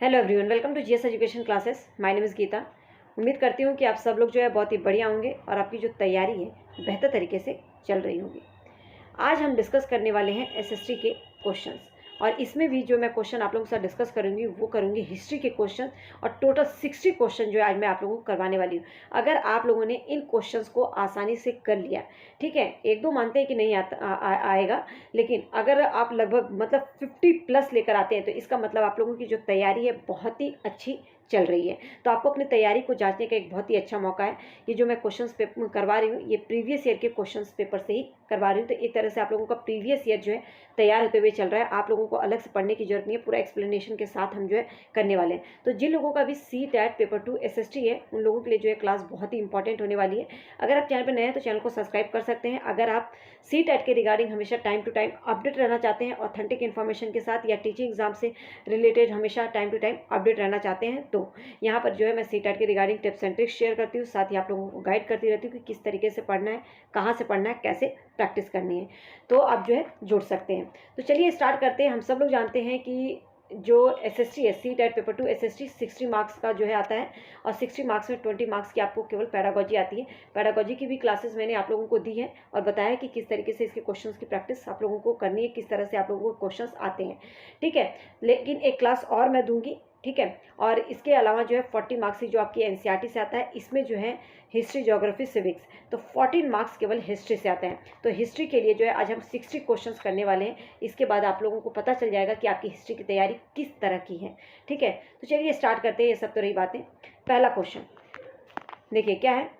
Hello everyone, welcome to GS education classes. My name is Geeta. उम्मीद करती हूँ कि आप सब लोग जो है बहुत ही बढ़िया होंगे और आपकी जो तैयारी है बेहतर तरीके से चल रही होगी। आज हम डिस्कस करने वाले हैं एसएसटी के क्वेश्चंस, और इसमें भी जो मैं क्वेश्चन आप लोगों के साथ डिस्कस करूंगी वो करूंगी हिस्ट्री के क्वेश्चन, और टोटल 60 क्वेश्चन जो है आज मैं आप लोगों को करवाने वाली हूँ। अगर आप लोगों ने इन क्वेश्चंस को आसानी से कर लिया, ठीक है, एक दो मानते हैं कि नहीं आएगा, लेकिन अगर आप लगभग मतलब 50+ लेकर आते हैं तो इसका मतलब आप लोगों की जो तैयारी है बहुत ही अच्छी चल रही है। तो आपको अपनी तैयारी को जांचने का एक बहुत ही अच्छा मौका है। ये जो मैं क्वेश्चंस पेपर करवा रही हूँ ये प्रीवियस ईयर के क्वेश्चंस पेपर से ही करवा रही हूँ, तो एक तरह से आप लोगों का प्रीवियस ईयर जो है तैयार होते हुए चल रहा है। आप लोगों को अलग से पढ़ने की जरूरत नहीं है, पूरा एक्सप्लेनेशन के साथ हम जो है करने वाले हैं। तो जिन लोगों का भी CTET पेपर 2 SST है उन लोगों के लिए जो है क्लास बहुत ही इंपॉर्टेंट होने वाली है। अगर आप चैनल पर नए हैं तो चैनल को सब्सक्राइब कर सकते हैं। अगर आप CTET के रिगार्डिंग हमेशा टाइम टू टाइम अपडेट रहना चाहते हैं, ऑथेंटिक इन्फॉर्मेशन के साथ, या टीचिंग एग्जाम से रिलेटेड हमेशा टाइम टू टाइम अपडेट रहना चाहते हैं, तो यहाँ पर जो है मैं CTET के regarding tips and tricks share करती हूँ, साथ ही आप लोगों को गाइड करती रहती हूँ कि किस तरीके से पढ़ना है, कहाँ से पढ़ना है, कैसे प्रैक्टिस करनी है। तो आप जो है जुड़ सकते हैं। तो चलिए स्टार्ट करते हैं। हम सब लोग जानते हैं कि जो SST है, CTET पेपर 2 SST 60 मार्क्स का जो है आता है, और 60 मार्क्स में 20 मार्क्स की आपको केवल पैडागोजी आती है। पैडागोजी की भी क्लासेस मैंने आप लोगों को दी है और बताया कि किस तरीके से इसके क्वेश्चंस की प्रैक्टिस आप लोगों को करनी है, किस तरह से आप लोगों को क्वेश्चंस आते हैं, ठीक है। लेकिन एक क्लास और मैं दूंगी, ठीक है। और इसके अलावा जो है 40 मार्क्स की जो आपकी NCERT से आता है, इसमें जो है हिस्ट्री, ज्योग्राफी, सिविक्स, तो 14 मार्क्स केवल हिस्ट्री से आते हैं। तो हिस्ट्री के लिए जो है आज हम 60 क्वेश्चंस करने वाले हैं। इसके बाद आप लोगों को पता चल जाएगा कि आपकी हिस्ट्री की तैयारी किस तरह की है, ठीक है। तो चलिए स्टार्ट करते हैं। ये सब तो रही बातें। पहला क्वेश्चन देखिए क्या है।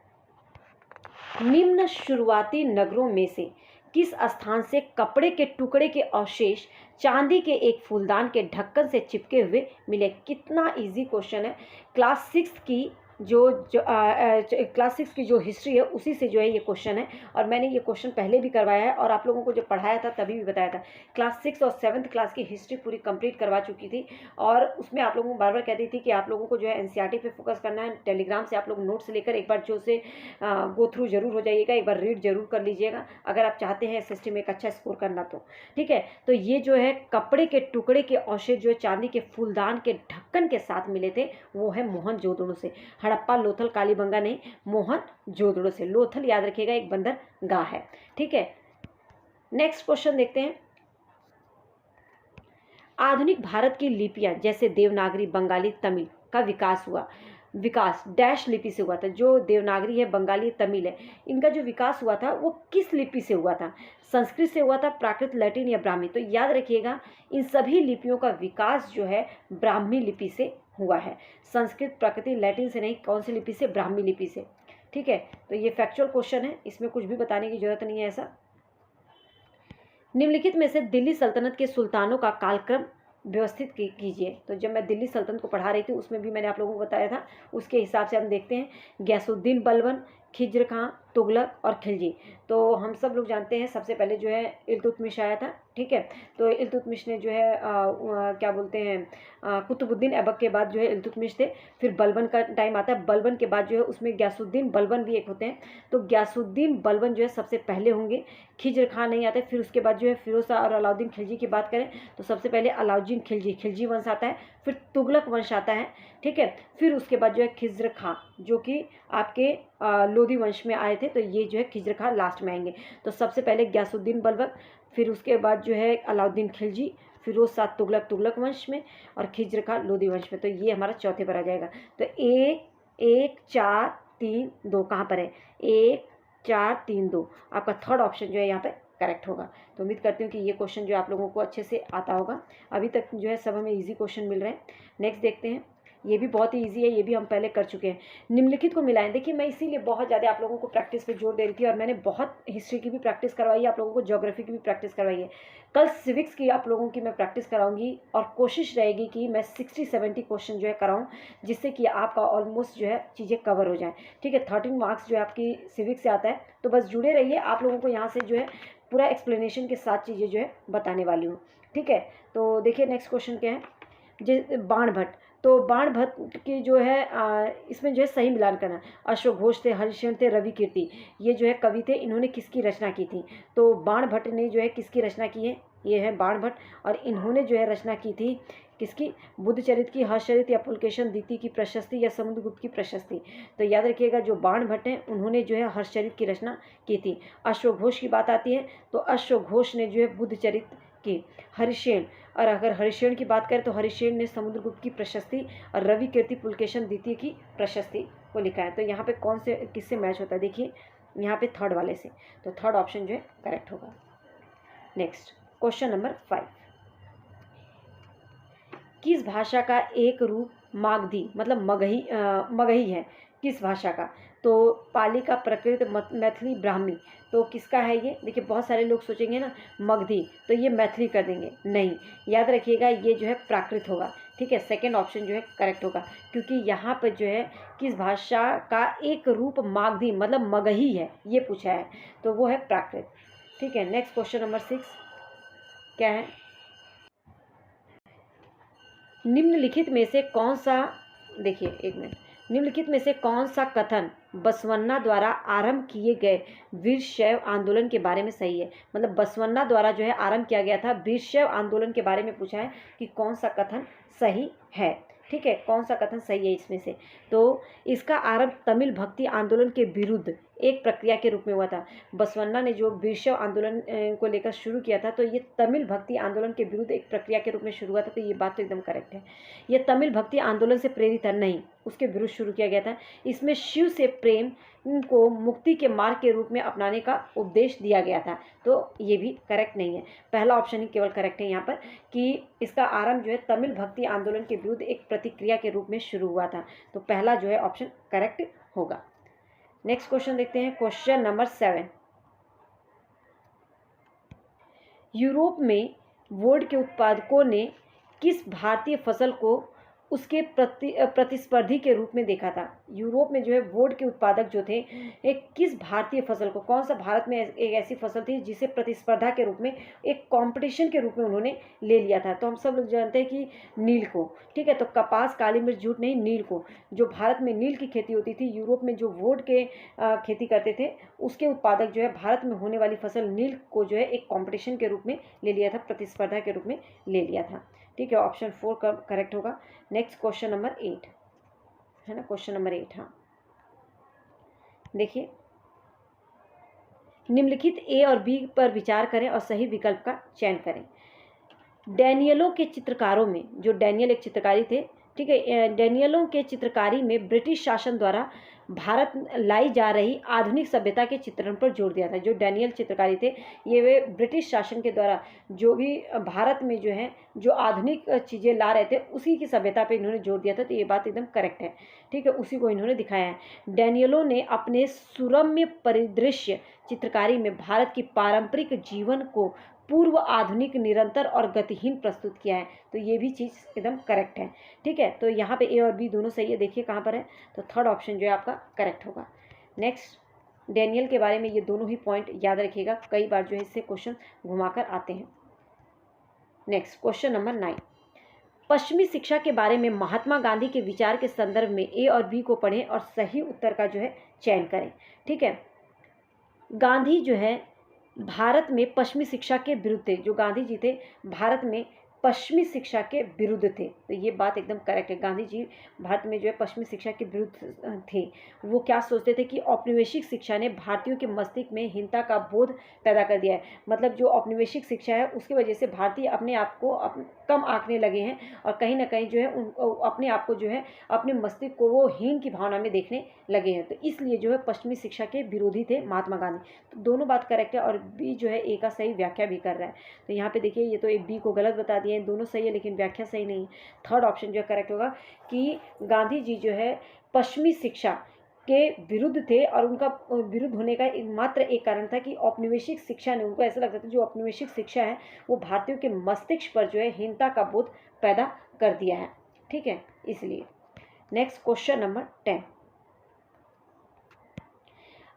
निम्न शुरुआती नगरों में से किस स्थान से कपड़े के टुकड़े के अवशेष चांदी के एक फूलदान के ढक्कन से चिपके हुए मिले? कितना इजी क्वेश्चन है। क्लास 6 की क्लास 6 की जो हिस्ट्री है उसी से जो है ये क्वेश्चन है, और मैंने ये क्वेश्चन पहले भी करवाया है और आप लोगों को जब पढ़ाया था तभी भी बताया था। क्लास 6 और 7th क्लास की हिस्ट्री पूरी कंप्लीट करवा चुकी थी, और उसमें आप लोगों को बार बार कहती थी कि आप लोगों को जो है NCERT पे फोकस करना है। टेलीग्राम से आप लोग नोट्स लेकर एक बार जो से गो थ्रू जरूर हो जाइएगा, एक बार रीड जरूर कर लीजिएगा अगर आप चाहते हैं SST में एक अच्छा स्कोर करना, तो ठीक है। तो ये जो है कपड़े के टुकड़े के अवशेष जो है चांदी के फूलदान के ढक्कन के साथ मिले थे, वो है मोहनजोदड़ो से। हड़प्पा, लोथल, कालीबंगा नहीं, मोहनजोदड़ो से। लोथल याद रखिएगा एक बंदरगाह है, ठीक है। नेक्स्ट क्वेश्चन देखते हैं। आधुनिक भारत की लिपियां जैसे देवनागरी, बंगाली, तमिल का विकास डैश लिपि से हुआ था। जो देवनागरी है, बंगाली, तमिल है, इनका जो विकास हुआ था वो किस लिपि से हुआ था? संस्कृत से हुआ था, प्राकृत, लैटिन या ब्राह्मी? तो याद रखिएगा इन सभी लिपियों का विकास जो है ब्राह्मी लिपि से हुआ है। संस्कृत, प्राकृत, लैटिन से नहीं, कौन सी लिपि से? ब्राह्मी लिपि से, ठीक है। तो ये फैक्चुअल क्वेश्चन है, इसमें कुछ भी बताने की जरूरत नहीं है ऐसा। निम्नलिखित में से दिल्ली सल्तनत के सुल्तानों का कालक्रम व्यवस्थित कीजिए। तो जब मैं दिल्ली सल्तनत को पढ़ा रही थी उसमें भी मैंने आप लोगों को बताया था, उसके हिसाब से हम देखते हैं। गयासुद्दीन बलबन, खिज्र खां, तुगलक और खिलजी। तो हम सब लोग जानते हैं सबसे पहले जो है इल्तुतमिश आया था, ठीक है। तो इल्तुतमिश ने जो है क्या बोलते हैं, कुतुबुद्दीन ऐबक के बाद जो है इल्तुतमिश थे। फिर बलबन का टाइम आता है, बलबन के बाद जो है उसमें गयासुद्दीन बलबन भी एक होते हैं। तो गयासुद्दीन बलबन जो है सबसे पहले होंगे। खिज्र खां नहीं आते। फिर उसके बाद जो है फिरोज शाह और अलाउद्दीन खिलजी की बात करें तो सबसे पहले अलाउद्दीन खिलजी वंश आता है, फिर तुगलक वंश आता है, ठीक है। फिर उसके बाद जो है खिज्र खां जो कि आपके लोधी वंश में आए थे, तो ये जो है खिज्र खां लास्ट में आएंगे। तो सबसे पहले गयासुद्दीन बलबन, फिर उसके बाद जो है अलाउद्दीन खिलजी, फिरोज शाह तुगलक वंश में, और खिज्र खां लोधी वंश में। तो ये हमारा चौथे पर आ जाएगा। तो 1 4 3 2 कहाँ पर है? 1 4 3 2 आपका थर्ड ऑप्शन जो है यहाँ पे करेक्ट होगा। तो उम्मीद करती हूँ कि ये क्वेश्चन जो आप लोगों को अच्छे से आता होगा। अभी तक जो है सब हमें इजी क्वेश्चन मिल रहे हैं। नेक्स्ट देखते हैं। ये भी बहुत ही ईजी है, ये भी हम पहले कर चुके हैं। निम्नलिखित को मिलाएं। देखिए मैं इसीलिए बहुत ज़्यादा आप लोगों को प्रैक्टिस पे जोर दे रही थी, और मैंने बहुत हिस्ट्री की भी प्रैक्टिस करवाई है आप लोगों को, ज्योग्राफी की भी प्रैक्टिस करवाई है। कल सिविक्स की आप लोगों की मैं प्रैक्टिस कराऊंगी, और कोशिश रहेगी कि मैं 60-70 क्वेश्चन जो है कराऊँ, जिससे कि आपका ऑलमोस्ट जो है चीज़ें कवर हो जाएँ, ठीक है। 13 मार्क्स जो है आपकी सिविक्स से आता है। तो बस जुड़े रहिए, आप लोगों को यहाँ से जो है पूरा एक्सप्लेनेशन के साथ चीज़ें जो है बताने वाली हूँ, ठीक है। तो देखिए नेक्स्ट क्वेश्चन क्या है। बाणभट्ट, तो बाणभट्ट की जो है इसमें जो है सही मिलान करना। अशोक घोष थे, हरिश्चंद्र थे, रवि कीर्ति, ये जो है कवि थे। इन्होंने किसकी रचना की थी? तो बाणभट्ट ने जो है किसकी रचना की है? ये है बाणभट्ट, और इन्होंने जो है रचना की थी किसकी, बुद्धचरित की, हर्षचरित या पुलकेशन द्वितीय की प्रशस्ति या समुद्रगुप्त की प्रशस्ति। तो याद रखिएगा जो बाणभट्ट हैं उन्होंने जो है हर्षचरित की रचना की थी। अश्वघोष की बात आती है तो अश्वघोष ने जो है बुद्धचरित की। हरिशेन, और अगर हरिशेन की बात करें तो हरिशेन ने समुद्रगुप्त की प्रशस्ति और रवि कीर्ति पुलकेशन द्वितीय की प्रशस्ति को लिखा है। तो यहाँ पे कौन से किससे मैच होता है, देखिए यहाँ पे थर्ड वाले से, तो थर्ड ऑप्शन जो है करेक्ट होगा। नेक्स्ट क्वेश्चन नंबर 5, किस भाषा का एक रूप मागधी मतलब मगही है, किस भाषा का, तो पाली का, प्राकृत, मैथिली, ब्राह्मी। तो किसका है ये, देखिए बहुत सारे लोग सोचेंगे ना मगधी, तो ये मैथिली कर देंगे, नहीं, याद रखिएगा ये जो है प्राकृत होगा। ठीक है, सेकंड ऑप्शन जो है करेक्ट होगा, क्योंकि यहाँ पर जो है किस भाषा का एक रूप मागधी मतलब मगही है ये पूछा है, तो वो है प्राकृत। ठीक है, नेक्स्ट क्वेश्चन नंबर 6 क्या है, निम्नलिखित में से कौन सा, देखिए एक मिनट, निम्नलिखित में से कौन सा कथन बसवन्ना द्वारा आरंभ किए गए वीरशैव आंदोलन के बारे में सही है। मतलब बसवन्ना द्वारा जो है आरंभ किया गया था वीरशैव आंदोलन के बारे में पूछा है कि कौन सा कथन सही है। ठीक है, कौन सा कथन सही है इसमें से, तो इसका आरंभ तमिल भक्ति आंदोलन के विरुद्ध एक प्रक्रिया के रूप में हुआ था। बसवन्ना ने जो वीरशैव आंदोलन को लेकर शुरू किया था, तो ये तमिल भक्ति आंदोलन के विरुद्ध एक प्रक्रिया के रूप में शुरू हुआ था, तो ये बात तो एकदम करेक्ट है। ये तमिल भक्ति आंदोलन से प्रेरित है, नहीं, उसके विरुद्ध शुरू किया गया था। इसमें शिव से प्रेम को मुक्ति के मार्ग के रूप में अपनाने का उपदेश दिया गया था, तो ये भी करेक्ट नहीं है। पहला ऑप्शन ही केवल करेक्ट है यहाँ पर कि इसका आरंभ जो है तमिल भक्ति आंदोलन के विरुद्ध एक प्रतिक्रिया के रूप में शुरू हुआ था, तो पहला जो है ऑप्शन करेक्ट होगा। नेक्स्ट क्वेश्चन देखते हैं, क्वेश्चन नंबर 7, यूरोप में वोड के उत्पादकों ने किस भारतीय फसल को उसके प्रतिस्पर्धी के रूप में देखा था। यूरोप में जो है वोड के उत्पादक जो थे एक किस भारतीय फसल को, कौन सा भारत में एक ऐसी फसल थी जिसे प्रतिस्पर्धा के रूप में एक कंपटीशन के रूप में उन्होंने ले लिया था, तो हम सब लोग जानते हैं कि नील को। ठीक है, तो कपास, काली मिर्च, जूट नहीं, नील को, जो भारत में नील की खेती होती थी, यूरोप में जो वोड के खेती करते थे उसके उत्पादक जो है भारत में होने वाली फसल नील को जो है एक कॉम्पिटिशन के रूप में ले लिया था, प्रतिस्पर्धा के रूप में ले लिया था। ठीक है, ऑप्शन 4 करेक्ट होगा। नेक्स्ट क्वेश्चन नंबर 8 है ना, क्वेश्चन नंबर 8, हाँ देखिए, निम्नलिखित ए और बी पर विचार करें और सही विकल्प का चयन करें। डैनियलों के चित्रकारों में, जो डैनियल एक चित्रकारी थे, ठीक है, डैनियलों के चित्रकारी में ब्रिटिश शासन द्वारा भारत लाई जा रही आधुनिक सभ्यता के चित्रण पर जोर दिया था। जो डैनियल चित्रकारी थे ये वे ब्रिटिश शासन के द्वारा जो भी भारत में जो है जो आधुनिक चीज़ें ला रहे थे उसी की सभ्यता पे इन्होंने जोर दिया था, तो ये बात एकदम करेक्ट है। ठीक है, उसी को इन्होंने दिखाया है। डैनियलों ने अपने सुरम्य परिदृश्य चित्रकारी में भारत की पारंपरिक जीवन को पूर्व आधुनिक, निरंतर और गतिहीन प्रस्तुत किया है, तो ये भी चीज़ एकदम करेक्ट है। ठीक है, तो यहाँ पे ए और बी दोनों सही है, देखिए कहाँ पर है, तो थर्ड ऑप्शन जो है आपका करेक्ट होगा। नेक्स्ट, डैनियल के बारे में ये दोनों ही पॉइंट याद रखिएगा, कई बार जो है इससे क्वेश्चन घुमाकर आते हैं। नेक्स्ट क्वेश्चन नंबर 9, पश्चिमी शिक्षा के बारे में महात्मा गांधी के विचार के संदर्भ में ए और बी को पढ़ें और सही उत्तर का जो है चयन करें। ठीक है, गांधी जो है भारत में पश्चिमी शिक्षा के विरुद्ध थे। जो गांधी जी थे भारत में पश्चिमी शिक्षा के विरुद्ध थे, तो ये बात एकदम करेक्ट है। गांधी जी भारत में जो है पश्चिमी शिक्षा के विरुद्ध थे। वो क्या सोचते थे कि औपनिवेशिक शिक्षा ने भारतीयों के मस्तिष्क में हीनता का बोध पैदा कर दिया है। मतलब जो औपनिवेशिक शिक्षा है उसकी वजह से भारतीय अपने आप को कम आंकने लगे हैं और कहीं ना कहीं जो है अपने आप को जो है अपने मस्तिष्क को वो हीन की भावना में देखने लगे हैं, तो इसलिए जो है पश्चिमी शिक्षा के विरोधी थे महात्मा गांधी। तो दोनों बात करेक्ट है और बी जो है ए का सही व्याख्या भी कर रहा है। तो यहाँ पे देखिए ये तो ए बी को गलत बता दिया, दोनों सही है लेकिन व्याख्या सही नहीं है। थर्ड ऑप्शन जो है करेक्ट होगा कि गांधी जी जो है पश्चिमी शिक्षा के विरुद्ध थे और उनका विरुद्ध होने का मात्र एक कारण था कि औपनिवेशिक शिक्षा ने, उनको ऐसा लगता था जो औपनिवेशिक शिक्षा है वो भारतीयों के मस्तिष्क पर जो है हीनता का बोध पैदा कर दिया है। ठीक है, इसलिए। नेक्स्ट क्वेश्चन नंबर 10,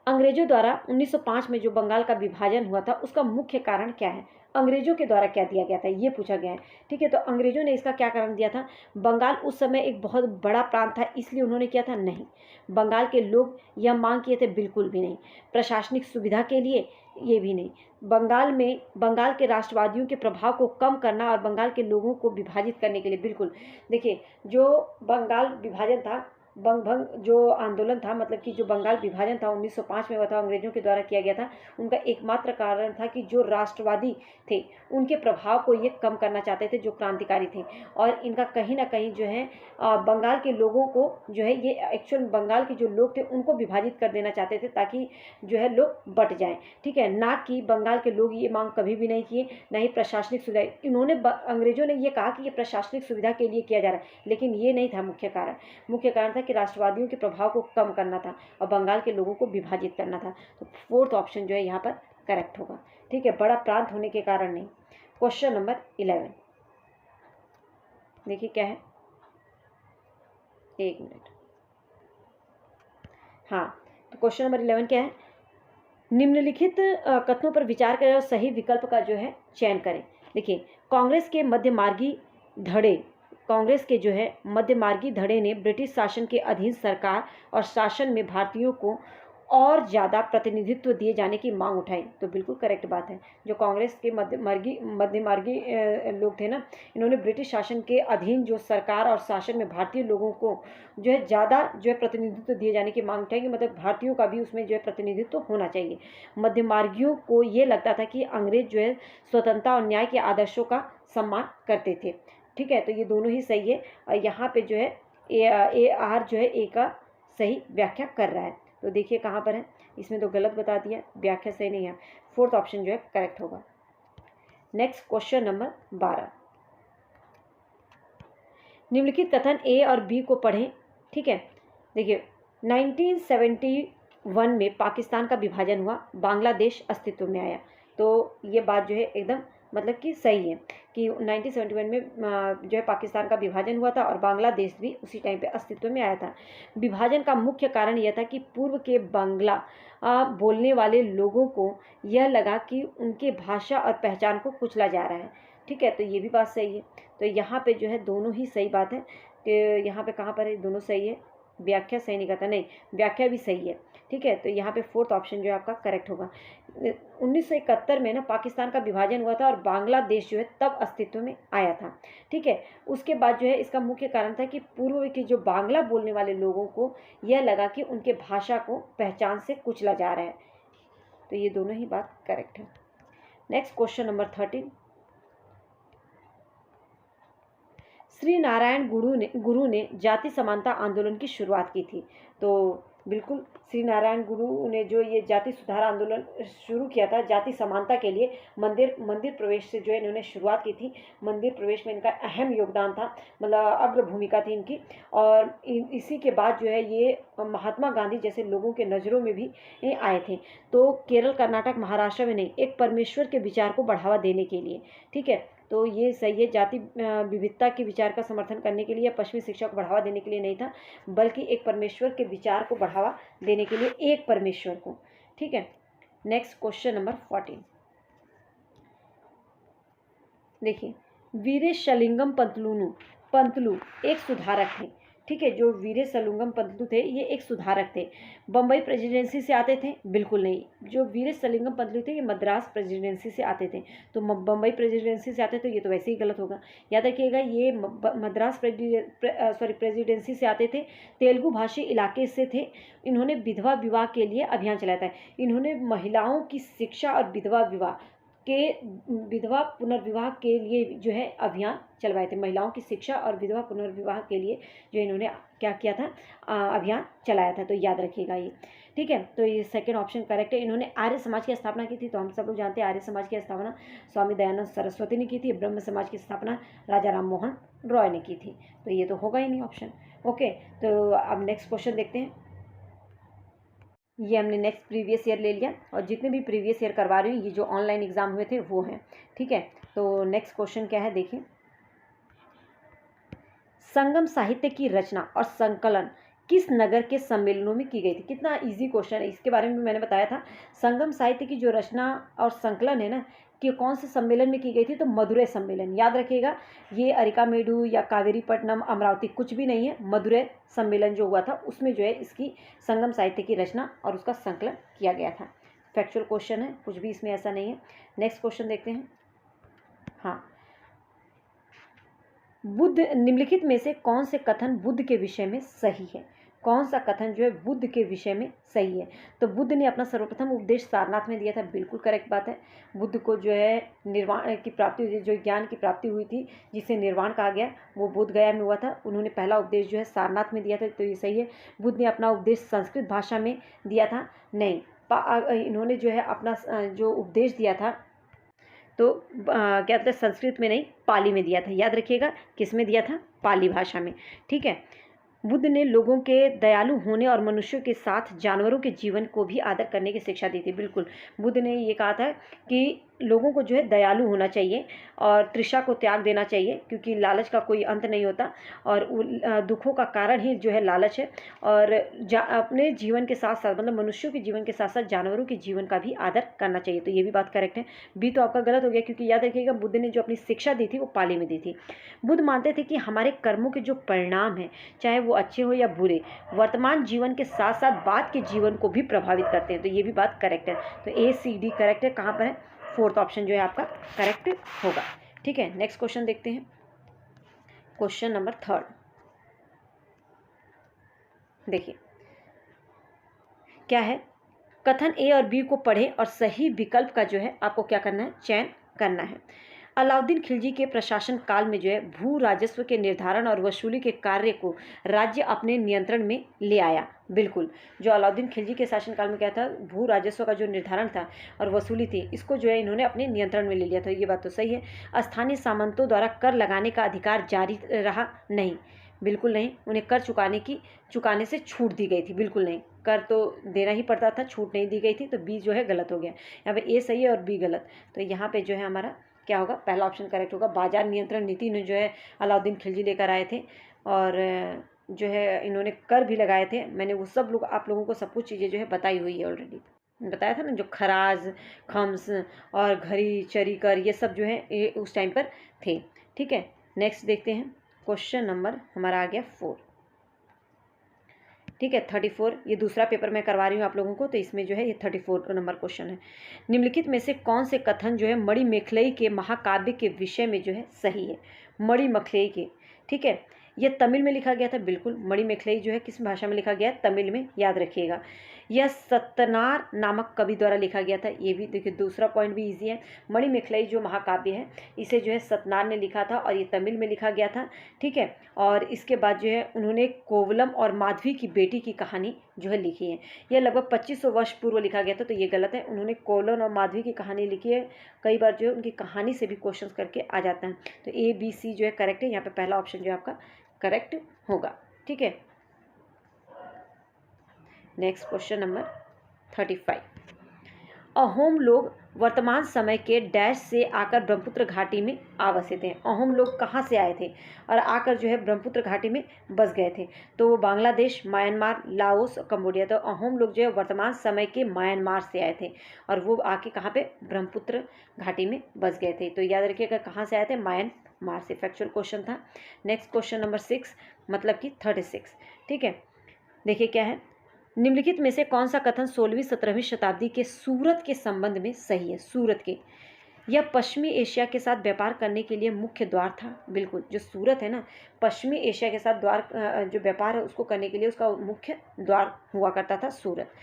अंग्रेजों द्वारा 1905 में जो बंगाल का विभाजन हुआ था उसका मुख्य कारण क्या है। अंग्रेजों के द्वारा क्या दिया गया था ये पूछा गया है। ठीक है, तो अंग्रेजों ने इसका क्या कारण दिया था। बंगाल उस समय एक बहुत बड़ा प्रांत था इसलिए उन्होंने किया था, नहीं। बंगाल के लोग यह मांग किए थे, बिल्कुल भी नहीं। प्रशासनिक सुविधा के लिए, ये भी नहीं। बंगाल के राष्ट्रवादियों के प्रभाव को कम करना और बंगाल के लोगों को विभाजित करने के लिए, बिल्कुल। देखिए, जो बंगाल विभाजन था, बंग भंग जो आंदोलन था, मतलब कि जो बंगाल विभाजन था 1905 में हुआ था, अंग्रेजों के द्वारा किया गया था, उनका एकमात्र कारण था कि जो राष्ट्रवादी थे उनके प्रभाव को ये कम करना चाहते थे, जो क्रांतिकारी थे। और इनका कहीं ना कहीं जो है बंगाल के लोगों को जो है, ये एक्चुअल बंगाल के जो लोग थे उनको विभाजित कर देना चाहते थे, ताकि जो है लोग बट जाएं, ठीक है। ना कि बंगाल के लोग ये मांग कभी भी नहीं किए, ना ही प्रशासनिक सुविधा। इन्होंने अंग्रेजों ने ये कहा कि ये प्रशासनिक सुविधा के लिए किया जा रहा है, लेकिन ये नहीं था मुख्य कारण। मुख्य कारण था कि राष्ट्रवादियों के प्रभाव को कम करना था और बंगाल के लोगों को विभाजित करना था। तो फोर्थ ऑप्शन जो है यहाँ पर करेक्ट होगा, ठीक है, बड़ा प्रांत होने के कारण नहीं। क्वेश्चन नंबर 11 देखिए क्या है, एक मिनट। हाँ, तो क्वेश्चन नंबर 11 क्या है, निम्नलिखित कथनों पर विचार करें और सही विकल्प का जो है चयन करें। देखिए, कांग्रेस के मध्यमार्गी धड़े ने ब्रिटिश शासन के अधीन सरकार और शासन में भारतीयों को और ज़्यादा प्रतिनिधित्व दिए जाने की मांग उठाई। तो बिल्कुल करेक्ट बात है। जो कांग्रेस के मध्यमार्गी लोग थे ना, इन्होंने ब्रिटिश शासन के अधीन जो सरकार और शासन में भारतीय लोगों को जो है ज़्यादा जो है प्रतिनिधित्व दिए जाने की मांग उठाई, मतलब भारतीयों का भी उसमें जो है प्रतिनिधित्व होना चाहिए। मध्यमार्गियों को ये लगता था कि अंग्रेज जो है स्वतंत्रता और न्याय के आदर्शों का सम्मान करते थे, ठीक है। तो ये दोनों ही सही है, और यहाँ पे जो है ए आर जो है ए का सही व्याख्या कर रहा है। तो देखिए कहाँ पर है, इसमें तो गलत बता दिया, व्याख्या सही नहीं है। फोर्थ ऑप्शन जो है करेक्ट होगा। नेक्स्ट क्वेश्चन नंबर 12, निम्नलिखित कथन ए और बी को पढ़ें, ठीक है। देखिए, 1971 में पाकिस्तान का विभाजन हुआ, बांग्लादेश अस्तित्व में आया। तो ये बात जो है एकदम मतलब कि सही है कि 1971 में जो है पाकिस्तान का विभाजन हुआ था और बांग्लादेश भी उसी टाइम पे अस्तित्व में आया था। विभाजन का मुख्य कारण यह था कि पूर्व के बांग्ला बोलने वाले लोगों को यह लगा कि उनके भाषा और पहचान को कुचला जा रहा है, ठीक है। तो ये भी बात सही है। तो यहाँ पे जो है दोनों ही सही बात है कि यहाँ पे कहाँ पर है, दोनों सही है। व्याख्या सही नहीं करता, नहीं, व्याख्या भी सही है, ठीक है। तो यहाँ पे फोर्थ ऑप्शन जो है आपका करेक्ट होगा। 1971 में ना पाकिस्तान का विभाजन हुआ था और बांग्लादेश जो है तब अस्तित्व में आया था, ठीक है। उसके बाद जो है इसका मुख्य कारण था कि पूर्व के जो बांग्ला बोलने वाले लोगों को यह लगा कि उनके भाषा को पहचान से कुचला जा रहा है। तो ये दोनों ही बात करेक्ट है। Next question number 13, Shri Narayan गुरु ने जाति समानता आंदोलन की शुरुआत की थी। तो बिल्कुल श्री नारायण गुरु ने जो ये जाति सुधार आंदोलन शुरू किया था, जाति समानता के लिए, मंदिर प्रवेश से जो है इन्होंने शुरुआत की थी। मंदिर प्रवेश में इनका अहम योगदान था, मतलब अग्र भूमिका थी इनकी। और इसी के बाद जो है ये महात्मा गांधी जैसे लोगों के नज़रों में भी आए थे। तो केरल, कर्नाटक, महाराष्ट्र में नहीं, एक परमेश्वर के विचार को बढ़ावा देने के लिए, ठीक है। तो ये सही है, जाति विविधता के विचार का समर्थन करने के लिए, पश्चिमी शिक्षा को बढ़ावा देने के लिए नहीं था, बल्कि एक परमेश्वर के विचार को बढ़ावा देने के लिए, एक परमेश्वर को, ठीक है। नेक्स्ट क्वेश्चन नंबर 14, देखिए, वीरेशलिंगम पंतलू एक सुधारक थे, ठीक है। जो वीरेशलिंगम पंतलू थे ये एक सुधारक थे। बम्बई प्रेसिडेंसी से आते थे, बिल्कुल नहीं। जो वीरेशलिंगम पंतलू थे ये मद्रास प्रेसिडेंसी से आते थे। तो बम्बई प्रेसिडेंसी से आते तो ये तो वैसे ही गलत होगा। याद रखिएगा, ये मद्रास प्रेसिडेंसी से आते थे, तेलुगु भाषी इलाके से थे। इन्होंने विधवा विवाह के लिए अभियान चलाया था। इन्होंने महिलाओं की शिक्षा और विधवा पुनर्विवाह के लिए जो है अभियान चलवाए थे। महिलाओं की शिक्षा और विधवा पुनर्विवाह के लिए जो इन्होंने क्या किया था, अभियान चलाया था। तो याद रखिएगा ये, ठीक है। तो ये सेकंड ऑप्शन करेक्ट है। इन्होंने आर्य समाज की स्थापना की थी। तो हम सब लोग जानते हैं आर्य समाज की स्थापना स्वामी दयानंद सरस्वती ने की थी। ब्रह्म समाज की स्थापना राजा राम मोहन रॉय ने की थी। तो ये तो होगा ही नहीं ऑप्शन। ओके, तो अब नेक्स्ट क्वेश्चन देखते हैं। ये हमने नेक्स्ट प्रीवियस ईयर ले लिया, और जितने भी प्रीवियस ईयर करवा रही हूँ ये जो ऑनलाइन एग्जाम हुए थे वो हैं, ठीक है। तो नेक्स्ट क्वेश्चन क्या है, देखिए, संगम साहित्य की रचना और संकलन किस नगर के सम्मेलनों में की गई थी। कितना इजी क्वेश्चन है, इसके बारे में मैंने बताया था। संगम साहित्य की जो रचना और संकलन है ना, कि कौन से सम्मेलन में की गई थी, तो मदुरै सम्मेलन। याद रखिएगा, ये अरिकामेडु या कावेरीपट्टनम, अमरावती कुछ भी नहीं है। मदुरै सम्मेलन जो हुआ था उसमें जो है इसकी संगम साहित्य की रचना और उसका संकलन किया गया था। फैक्चुअल क्वेश्चन है, कुछ भी इसमें ऐसा नहीं है। नेक्स्ट क्वेश्चन देखते हैं। हाँ, बुद्ध निम्नलिखित में से कौन से कथन बुद्ध के विषय में सही है? कौन सा कथन जो है बुद्ध के विषय में सही है? तो बुद्ध ने अपना सर्वप्रथम उपदेश सारनाथ में दिया था, बिल्कुल करेक्ट बात है। बुद्ध को जो है निर्वाण की प्राप्ति हुई, जो ज्ञान की प्राप्ति हुई थी जिसे निर्वाण कहा गया, वो बोध गया में हुआ था। उन्होंने पहला उपदेश जो है सारनाथ में दिया था, तो ये सही है। बुद्ध ने अपना उपदेश संस्कृत भाषा में दिया था? नहीं, इन्होंने जो है अपना जो उपदेश दिया था तो क्या कहते हैं, संस्कृत में नहीं, पाली में दिया था। याद रखिएगा, किस में दिया था? पाली भाषा में। ठीक है। बुद्ध ने लोगों के दयालु होने और मनुष्यों के साथ जानवरों के जीवन को भी आदर करने की शिक्षा दी थी। बिल्कुल, बुद्ध ने ये कहा था कि लोगों को जो है दयालु होना चाहिए और तृषा को त्याग देना चाहिए, क्योंकि लालच का कोई अंत नहीं होता और दुखों का कारण ही जो है लालच है। और अपने जीवन के साथ साथ, मतलब मनुष्यों के जीवन के साथ साथ जानवरों के जीवन का भी आदर करना चाहिए। तो ये भी बात करेक्ट है। बी तो आपका गलत हो गया, क्योंकि याद रखिएगा बुद्ध ने जो अपनी शिक्षा दी थी वो पाली में दी थी। बुद्ध मानते थे कि हमारे कर्मों के जो परिणाम हैं, चाहे वो अच्छे हो या बुरे, वर्तमान जीवन के साथ साथ बाद के जीवन को भी प्रभावित करते हैं। तो ये भी बात करेक्ट है। तो ए सी डी करेक्ट है। कहाँ पर है? फोर्थ ऑप्शन जो है आपका करेक्ट होगा। ठीक है, नेक्स्ट क्वेश्चन देखते हैं। क्वेश्चन नंबर 3 देखिए क्या है। कथन ए और बी को पढ़ें और सही विकल्प का जो है आपको क्या करना है? चयन करना है। अलाउद्दीन खिलजी के प्रशासन काल में जो है भू राजस्व के निर्धारण और वसूली के कार्य को राज्य अपने नियंत्रण में ले आया। बिल्कुल, जो अलाउद्दीन खिलजी के शासनकाल में क्या था, भू राजस्व का जो निर्धारण था और वसूली थी, इसको जो है इन्होंने अपने नियंत्रण में ले लिया था। ये बात तो सही है। स्थानीय सामंतों द्वारा कर लगाने का अधिकार जारी रहा? नहीं, बिल्कुल नहीं। उन्हें कर चुकाने से छूट दी गई थी? बिल्कुल नहीं, कर तो देना ही पड़ता था, छूट नहीं दी गई थी। तो बी जो है गलत हो गया। यहाँ पे ए सही है और बी गलत। तो यहाँ पे जो है हमारा क्या होगा? पहला ऑप्शन करेक्ट होगा। बाजार नियंत्रण नीति ने जो है अलाउद्दीन खिलजी लेकर आए थे और जो है इन्होंने कर भी लगाए थे। मैंने वो सब लोग आप लोगों को सब कुछ चीज़ें जो है बताई हुई है ऑलरेडी, बताया था ना, जो खराज, खम्स और घड़ी चरी कर, ये सब जो है ये उस टाइम पर थे। ठीक है, नेक्स्ट देखते हैं। क्वेश्चन नंबर हमारा आ गया 4। ठीक है, 34। ये दूसरा पेपर मैं करवा रही हूँ आप लोगों को, तो इसमें जो है ये 34 नंबर क्वेश्चन है। निम्नलिखित में से कौन से कथन जो है मणिमेखलई के महाकाव्य के विषय में जो है सही है? मणिमेखलई के, ठीक है, ये तमिल में लिखा गया था। बिल्कुल, मणिमेखलई जो है किस भाषा में लिखा गया है? तमिल में। याद रखिएगा, यह सत्तनार नामक कवि द्वारा लिखा गया था। ये भी देखिए, दूसरा पॉइंट भी इजी है। मणिमेखलई जो महाकाव्य है, इसे जो है सत्तनार ने लिखा था और ये तमिल में लिखा गया था। ठीक है, और इसके बाद जो है उन्होंने कोवलम और माधवी की बेटी की कहानी जो है लिखी है। यह लगभग 2500 वर्ष पूर्व लिखा गया था, तो ये गलत है। उन्होंने कोवलम और माधवी की कहानी लिखी है। कई बार जो है उनकी कहानी से भी क्वेश्चन करके आ जाता है। तो ए बी सी जो है करेक्ट है। यहाँ पे पहला ऑप्शन जो है आपका करेक्ट होगा। ठीक है, नेक्स्ट क्वेश्चन नंबर 35। अहोम लोग वर्तमान समय के डैश से आकर ब्रह्मपुत्र घाटी में आ बसे थे। अहोम लोग कहाँ से आए थे और आकर जो है ब्रह्मपुत्र घाटी में बस गए थे? तो वो बांग्लादेश, म्यांमार, लाओस, कंबोडिया। तो अहोम लोग जो है वर्तमान समय के म्यांमार से आए थे और वो आके कहाँ पे? ब्रह्मपुत्र घाटी में बस गए थे। तो याद रखिएगा कहाँ से आए थे? म्यांमार से। फैक्चुअल क्वेश्चन था। नेक्स्ट क्वेश्चन नंबर 6, मतलब कि 36। ठीक है, देखिए क्या है। निम्नलिखित में से कौन सा कथन 16वीं-17वीं शताब्दी के सूरत के संबंध में सही है? सूरत के, यह पश्चिमी एशिया के साथ व्यापार करने के लिए मुख्य द्वार था। बिल्कुल, जो सूरत है ना, पश्चिमी एशिया के साथ द्वार जो व्यापार है उसको करने के लिए उसका मुख्य द्वार हुआ करता था सूरत।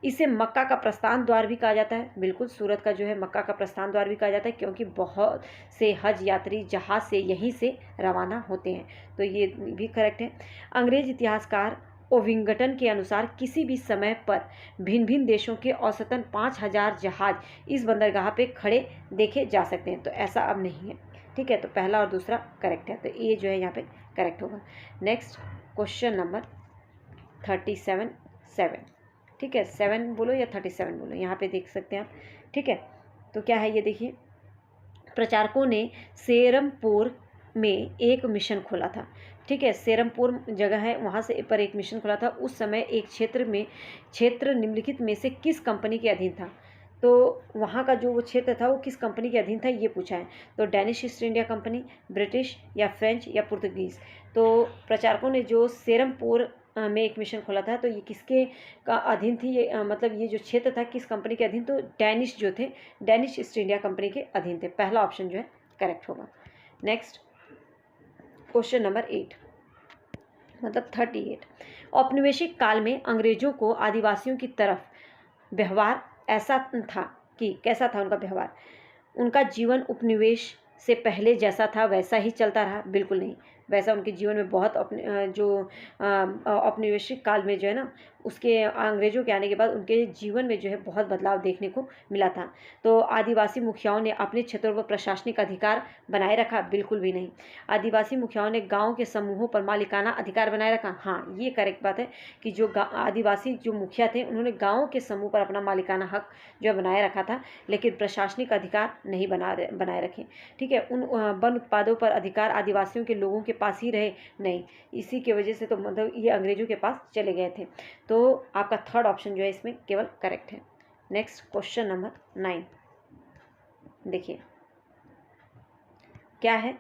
इसे मक्का का प्रस्थान द्वार भी कहा जाता है। बिल्कुल, सूरत का जो है मक्का का प्रस्थान द्वार भी कहा जाता है, क्योंकि बहुत से हज यात्री जहाज़ से यहीं से रवाना होते हैं। तो ये भी करेक्ट है। अंग्रेज इतिहासकार ओविंगटन के अनुसार किसी भी समय पर भिन्न भिन्न देशों के औसतन 5000 जहाज इस बंदरगाह पे खड़े देखे जा सकते हैं। तो ऐसा अब नहीं है। ठीक है, तो पहला और दूसरा करेक्ट है। तो ये जो है यहाँ पे करेक्ट होगा। Next question number 37। ठीक है, 7 बोलो या 37 बोलो, यहाँ पे देख सकते हैं आप। ठीक है, तो क्या है ये देखिए। प्रचारकों ने सेरमपुर में एक मिशन खोला था। ठीक है, सेरमपुर जगह है, वहाँ से पर एक मिशन खुला था। उस समय एक क्षेत्र निम्नलिखित में से किस कंपनी के अधीन था? तो वहाँ का जो वो क्षेत्र था वो किस कंपनी के अधीन था, ये पूछा है। तो Danish east India company, British या फ्रेंच या पुर्तगीज़। तो प्रचारकों ने जो सेरमपुर में एक मिशन खोला था, तो ये किसके का अधीन थी, ये मतलब ये जो क्षेत्र था किस कंपनी के अधीन, तो डैनिश जो थे, डैनिश ईस्ट इंडिया कंपनी के अधीन थे। पहला ऑप्शन जो है करेक्ट होगा। नेक्स्ट क्वेश्चन नंबर 8 मतलब 38। औपनिवेशिक काल में अंग्रेजों को आदिवासियों की तरफ व्यवहार ऐसा था कि कैसा था उनका व्यवहार, उनका जीवन उपनिवेश से पहले जैसा था वैसा ही चलता रहा? बिल्कुल नहीं, वैसा उनके जीवन में बहुत औपनिवेशिक काल में जो है ना, उसके अंग्रेजों के आने के बाद उनके जीवन में जो है बहुत बदलाव देखने को मिला था। तो आदिवासी मुखियाओं ने अपने क्षेत्रों पर प्रशासनिक अधिकार बनाए रखा? बिल्कुल भी नहीं। आदिवासी मुखियाओं ने गाँव के समूहों पर मालिकाना अधिकार बनाए रखा? हाँ, ये करेक्ट बात है कि जो आदिवासी जो मुखिया थे उन्होंने गाँव के समूह पर अपना मालिकाना हक जो है बनाए रखा था, लेकिन प्रशासनिक अधिकार नहीं बनाए रखे। ठीक है, उन वन उत्पादों पर अधिकार आदिवासियों के लोगों के पास ही रहे? नहीं, इसी की वजह से तो मतलब ये अंग्रेजों के पास चले गए थे। तो आपका थर्ड ऑप्शन जो है इसमें केवल करेक्ट है। नेक्स्ट क्वेश्चन नंबर 9 देखिए क्या है,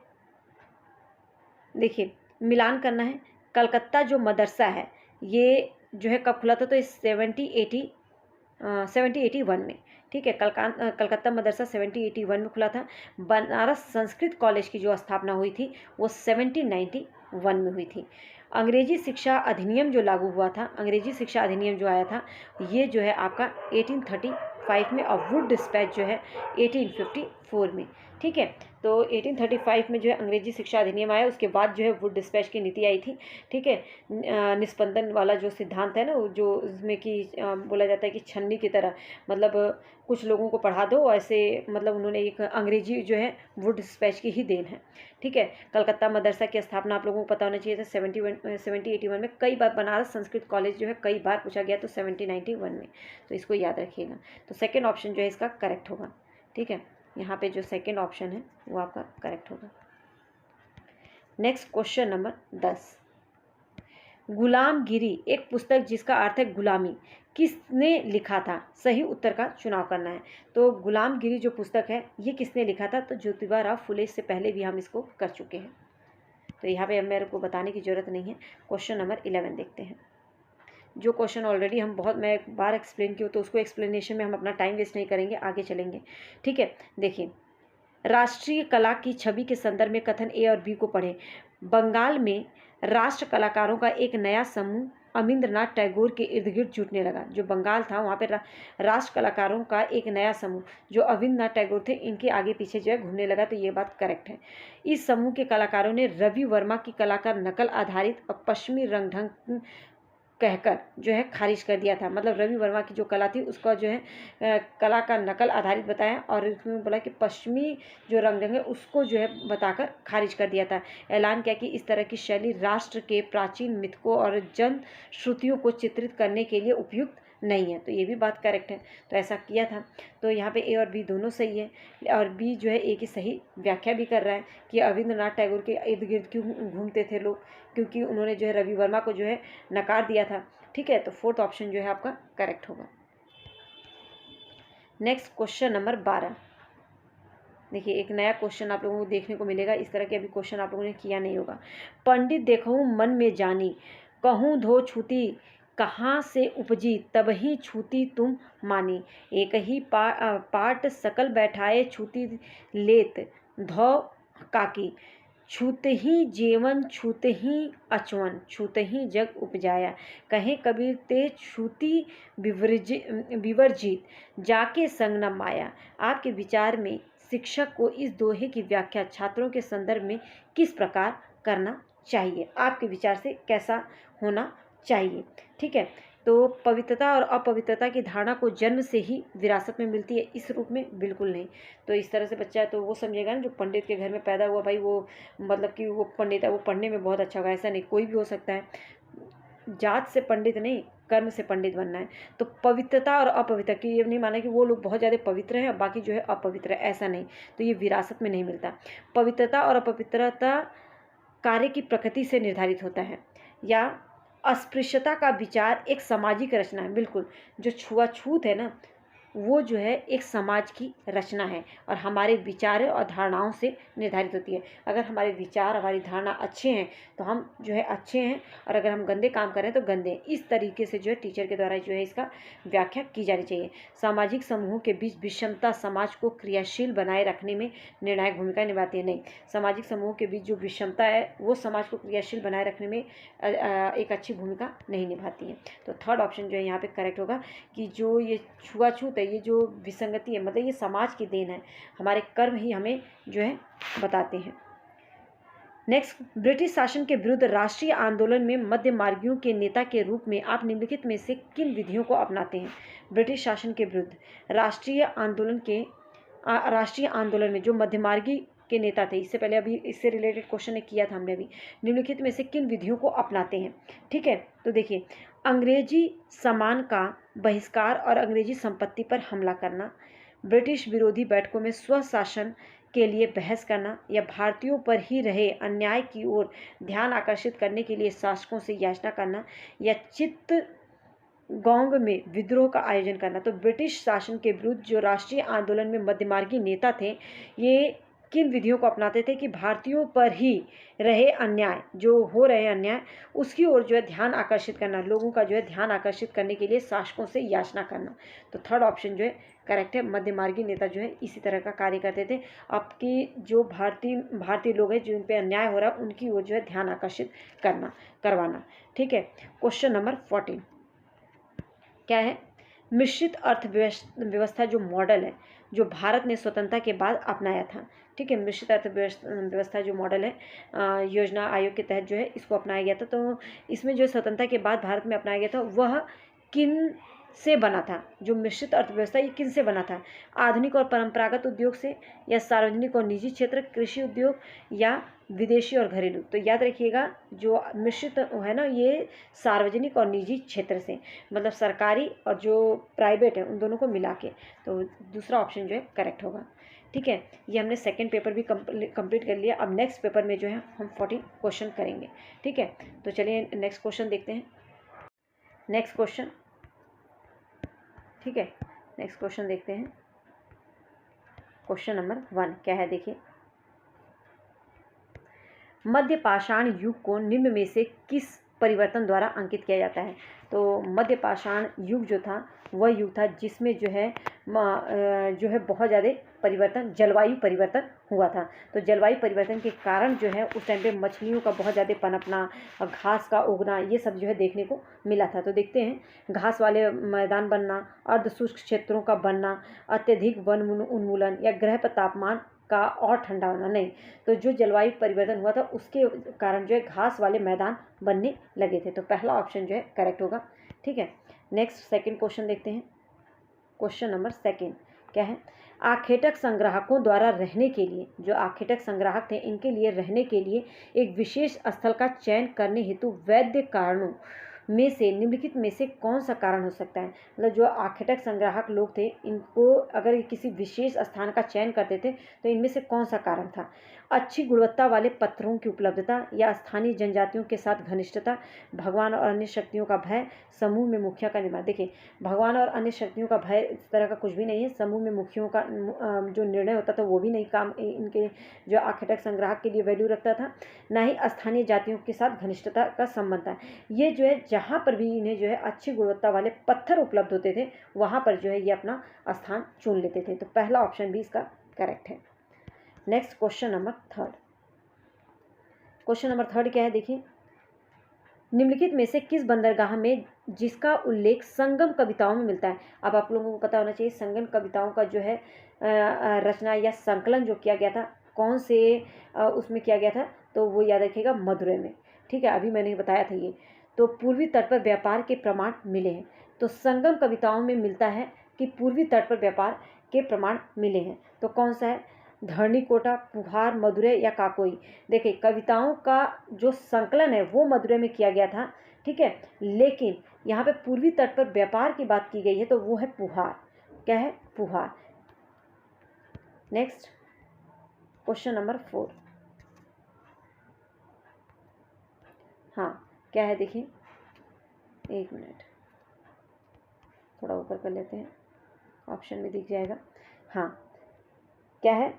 देखिए मिलान करना है। कलकत्ता जो मदरसा है ये जो है कब खुला था, तो इस 1781 में। ठीक है, कलकत्ता मदरसा 1781 में खुला था। बनारस संस्कृत कॉलेज की जो स्थापना हुई थी वो 1791 में हुई थी। अंग्रेजी शिक्षा अधिनियम जो लागू हुआ था, अंग्रेजी शिक्षा अधिनियम जो आया था, ये जो है आपका 1835 में, और वुड डिस्पैच जो है 1854 में। ठीक है, तो 1835 में जो है अंग्रेजी शिक्षा अधिनियम आया, उसके बाद जो है वुड डिस्पैच की नीति आई थी। ठीक है, निस्पंदन वाला जो सिद्धांत है ना, जो इसमें कि बोला जाता है कि छन्नी की तरह, मतलब कुछ लोगों को पढ़ा दो ऐसे, मतलब उन्होंने एक अंग्रेजी जो है वुड डिस्पैच की ही देन है। ठीक है, कलकत्ता मदरसा की स्थापना आप लोगों को पता होना चाहिए था 1781 में। कई बार बनारस संस्कृत कॉलेज जो है कई बार पूछा गया, तो 1791 में, तो इसको याद रखिएगा। तो सेकेंड ऑप्शन जो है इसका करेक्ट होगा। ठीक है, यहाँ पे जो सेकेंड ऑप्शन है वो आपका करेक्ट होगा। Next question number 10। गुलामगिरी एक पुस्तक जिसका अर्थ है गुलामी, किसने लिखा था? सही उत्तर का चुनाव करना है। तो गुलामगिरी जो पुस्तक है ये किसने लिखा था? तो ज्योतिबा राव फुले, से पहले भी हम इसको कर चुके हैं, तो यहाँ पे मेरे को बताने की ज़रूरत नहीं है। क्वेश्चन नंबर 11 देखते हैं। जो क्वेश्चन ऑलरेडी हम मैं एक बार एक्सप्लेन किया, तो उसको एक्सप्लेनेशन में हम अपना टाइम वेस्ट नहीं करेंगे, आगे चलेंगे। ठीक है, देखिए राष्ट्रीय कला की छवि के संदर्भ में कथन ए और बी को पढ़ें। बंगाल में राष्ट्र कलाकारों का एक नया समूह अमिंद्रनाथ टैगोर के इर्द गिर्द जुटने लगा। जो बंगाल था वहाँ पे राष्ट्र कलाकारों का एक नया समूह जो अविंद्रनाथ टैगोर थे, इनके आगे पीछे जो है घूमने लगा, तो ये बात करेक्ट है। इस समूह के कलाकारों ने रवि वर्मा की कला का नकल आधारित और पश्चिमी रंग ढंग कहकर जो है खारिज कर दिया था। मतलब रवि वर्मा की जो कला थी उसका जो है कला का नकल आधारित बताया, और उसमें बोला कि पश्चिमी जो रंग ढंग है उसको जो है बताकर खारिज कर दिया था। ऐलान किया कि इस तरह की शैली राष्ट्र के प्राचीन मिथकों और जन श्रुतियों को चित्रित करने के लिए उपयुक्त नहीं है। तो ये भी बात करेक्ट है, तो ऐसा किया था। तो यहाँ पे ए और बी दोनों सही है, और बी जो है ए की सही व्याख्या भी कर रहा है कि अविंद्रनाथ टैगोर के इर्द गिर्द क्यों घूमते थे लोग, क्योंकि उन्होंने जो है रवि वर्मा को जो है नकार दिया था। ठीक है, तो फोर्थ ऑप्शन जो है आपका करेक्ट होगा। नेक्स्ट क्वेश्चन नंबर 12 देखिए, एक नया क्वेश्चन आप लोगों को देखने को मिलेगा। इस तरह के अभी क्वेश्चन आप लोगों ने किया नहीं होगा। पंडित देखूं मन में जानी, कहूँ धो छूती कहाँ से उपजी, तब ही छूती तुम मानी। एक ही पाट सकल बैठाए छूती लेत, धो काकी। छूते ही जेवन छूते ही अचवन, छूते ही जग उपजाया। कहे कबीर ते छूती विवर्जित, जाके संग न माया। आपके विचार में शिक्षक को इस दोहे की व्याख्या छात्रों के संदर्भ में किस प्रकार करना चाहिए? आपके विचार से कैसा होना चाहिए? ठीक है, तो पवित्रता और अपवित्रता की धारणा को जन्म से ही विरासत में मिलती है, इस रूप में बिल्कुल नहीं। तो इस तरह से बच्चा तो वो समझेगा ना जो पंडित के घर में पैदा हुआ, भाई वो मतलब कि वो पंडित है, वो पढ़ने में बहुत अच्छा होगा, ऐसा नहीं, कोई भी हो सकता है। जात से पंडित नहीं, कर्म से पंडित बनना है। तो पवित्रता और अपवित्रता की ये नहीं माना कि वो लोग बहुत ज़्यादा पवित्र हैं और बाकी जो है अपवित्र है, ऐसा नहीं। तो ये विरासत में नहीं मिलता। पवित्रता और अपवित्रता कार्य की प्रकृति से निर्धारित होता है, या अस्पृश्यता का विचार एक सामाजिक रचना है। बिल्कुल, जो छुआछूत है ना, वो जो है एक समाज की रचना है और हमारे विचारों और धारणाओं से निर्धारित होती है। अगर हमारे विचार, हमारी धारणा अच्छे हैं तो हम जो है अच्छे हैं, और अगर हम गंदे काम करें तो गंदे हैं। इस तरीके से जो है टीचर के द्वारा जो है इसका व्याख्या की जानी चाहिए। सामाजिक समूहों के बीच विषमता समाज को क्रियाशील बनाए रखने में निर्णायक भूमिका निभाती है। नहीं, सामाजिक समूहों के बीच जो विषमता है वो समाज को क्रियाशील बनाए रखने में एक अच्छी भूमिका नहीं निभाती है। तो थर्ड ऑप्शन जो है यहाँ पे करेक्ट होगा कि जो ये छुआछूत है, ये जो विसंगति है, मतलब ये समाज की देन है, हमारे कर्म ही हमें जो है बताते हैं। नेक्स्ट, ब्रिटिश शासन के विरुद्ध राष्ट्रीय आंदोलन में मध्य मार्गियों के नेता के रूप में आप निम्नलिखित में से किन विधियों को अपनाते हैं? ब्रिटिश शासन के विरुद्ध राष्ट्रीय आंदोलन में जो मध्यमार्गी के नेता थे, इससे पहले अभी इससे रिलेटेड क्वेश्चन किया था हमने अभी, निम्नलिखित में से किन विधियों को अपनाते हैं? ठीक है, तो देखिए, अंग्रेजी सामान का बहिष्कार और अंग्रेजी संपत्ति पर हमला करना, ब्रिटिश विरोधी बैठकों में स्वशासन के लिए बहस करना, या भारतीयों पर ही रहे अन्याय की ओर ध्यान आकर्षित करने के लिए शासकों से याचना करना, या चित्तगोंग में विद्रोह का आयोजन करना। तो ब्रिटिश शासन के विरुद्ध जो राष्ट्रीय आंदोलन में मध्यमार्गी नेता थे, ये किन विधियों को अपनाते थे कि भारतीयों पर ही रहे अन्याय, जो हो रहे अन्याय, उसकी ओर जो है ध्यान आकर्षित करना, लोगों का जो है ध्यान आकर्षित करने के लिए शासकों से याचना करना। तो थर्ड ऑप्शन जो है करेक्ट है। मध्यमार्गी नेता जो है इसी तरह का कार्य करते थे, आपकी जो भारतीय लोग हैं जिन पे अन्याय हो रहा है उनकी ओर जो है ध्यान आकर्षित करवाना। ठीक है, क्वेश्चन नंबर 14 क्या है? मिश्रित अर्थव्यवस्था जो मॉडल है जो भारत ने स्वतंत्रता के बाद अपनाया था। ठीक है, मिश्रित अर्थव्यवस्था जो मॉडल है योजना आयोग के तहत जो है इसको अपनाया गया था। तो इसमें जो स्वतंत्रता के बाद भारत में अपनाया गया था वह किन से बना था? जो मिश्रित अर्थव्यवस्था ये किन से बना था? आधुनिक और परंपरागत उद्योग से, या सार्वजनिक और निजी क्षेत्र, कृषि उद्योग, या विदेशी और घरेलू? तो याद रखिएगा, जो मिश्रित है ना, ये सार्वजनिक और निजी क्षेत्र से, मतलब सरकारी और जो प्राइवेट है उन दोनों को मिला के। तो दूसरा ऑप्शन जो है करेक्ट होगा। ठीक है, ये हमने सेकंड पेपर भी कंप्लीट कर लिया। अब नेक्स्ट पेपर में जो है हम 14 क्वेश्चन करेंगे। ठीक है, तो चलिए नेक्स्ट क्वेश्चन देखते हैं। नेक्स्ट क्वेश्चन, ठीक है, नेक्स्ट क्वेश्चन देखते हैं। क्वेश्चन नंबर 1 क्या है? देखिए, मध्य पाषाण युग को निम्न में से किस परिवर्तन द्वारा अंकित किया जाता है? तो मध्य पाषाण युग जो था वह युग था जिसमें जो है बहुत ज़्यादा जलवायु परिवर्तन हुआ था। तो जलवायु परिवर्तन के कारण जो है उस टाइम पे मछलियों का बहुत ज़्यादा पनपना और घास का उगना, ये सब जो है देखने को मिला था। तो देखते हैं, घास वाले मैदान बनना, अर्धशुष्क क्षेत्रों का बनना, अत्यधिक वन उन्मूलन, या ग्रह पर तापमान का और ठंडा होना। नहीं, तो जो जलवायु परिवर्तन हुआ था उसके कारण जो है घास वाले मैदान बनने लगे थे। तो पहला ऑप्शन जो है करेक्ट होगा। ठीक है, नेक्स्ट सेकंड क्वेश्चन देखते हैं। क्वेश्चन नंबर 2 क्या है? आखेटक संग्राहकों द्वारा रहने के लिए, जो आखेटक संग्राहक थे इनके लिए रहने के लिए एक विशेष स्थल का चयन करने हेतु वैध कारणों में से निम्नलिखित में से कौन सा कारण हो सकता है? मतलब जो आखेटक संग्राहक लोग थे इनको अगर किसी विशेष स्थान का चयन करते थे तो इनमें से कौन सा कारण था? अच्छी गुणवत्ता वाले पत्थरों की उपलब्धता, या स्थानीय जनजातियों के साथ घनिष्ठता, भगवान और अन्य शक्तियों का भय, समूह में मुखिया का निर्माण। देखिए, भगवान और अन्य शक्तियों का भय इस तरह का कुछ भी नहीं है। समूह में मुखियों का जो निर्णय होता था वो भी नहीं काम इनके जो आखेटक संग्राहक के लिए वैल्यू रखता था, ना ही स्थानीय जातियों के साथ घनिष्ठता का संबंध था। ये जो है जहाँ पर भी इन्हें जो है अच्छी गुणवत्ता वाले पत्थर उपलब्ध होते थे वहाँ पर जो है ये अपना स्थान चुन लेते थे। तो पहला ऑप्शन भी इसका करेक्ट है। नेक्स्ट क्वेश्चन नंबर 3 क्या है? देखिए, निम्नलिखित में से किस बंदरगाह में जिसका उल्लेख संगम कविताओं में मिलता है? अब आप लोगों को पता होना चाहिए संगम कविताओं का जो है रचना या संकलन जो किया गया था कौन से उसमें किया गया था? तो वो याद रखिएगा, मदुरै में। ठीक है, अभी मैंने बताया था ये। तो पूर्वी तट पर व्यापार के प्रमाण मिले हैं। तो संगम कविताओं में मिलता है कि पूर्वी तट पर व्यापार के प्रमाण मिले हैं। तो कौन सा है? धरणीकोटा, पुहार, मदुरै, या काकोई? देखिए, कविताओं का जो संकलन है वो मदुरै में किया गया था। ठीक है, लेकिन यहाँ पे पूर्वी तट पर व्यापार की बात की गई है तो वो है पुहार। क्या है? पुहार। नेक्स्ट क्वेश्चन नंबर 4 हाँ क्या है? देखिए, एक मिनट, थोड़ा ऊपर कर लेते हैं। ऑप्शन में दिख जाएगा। हाँ, क्या है,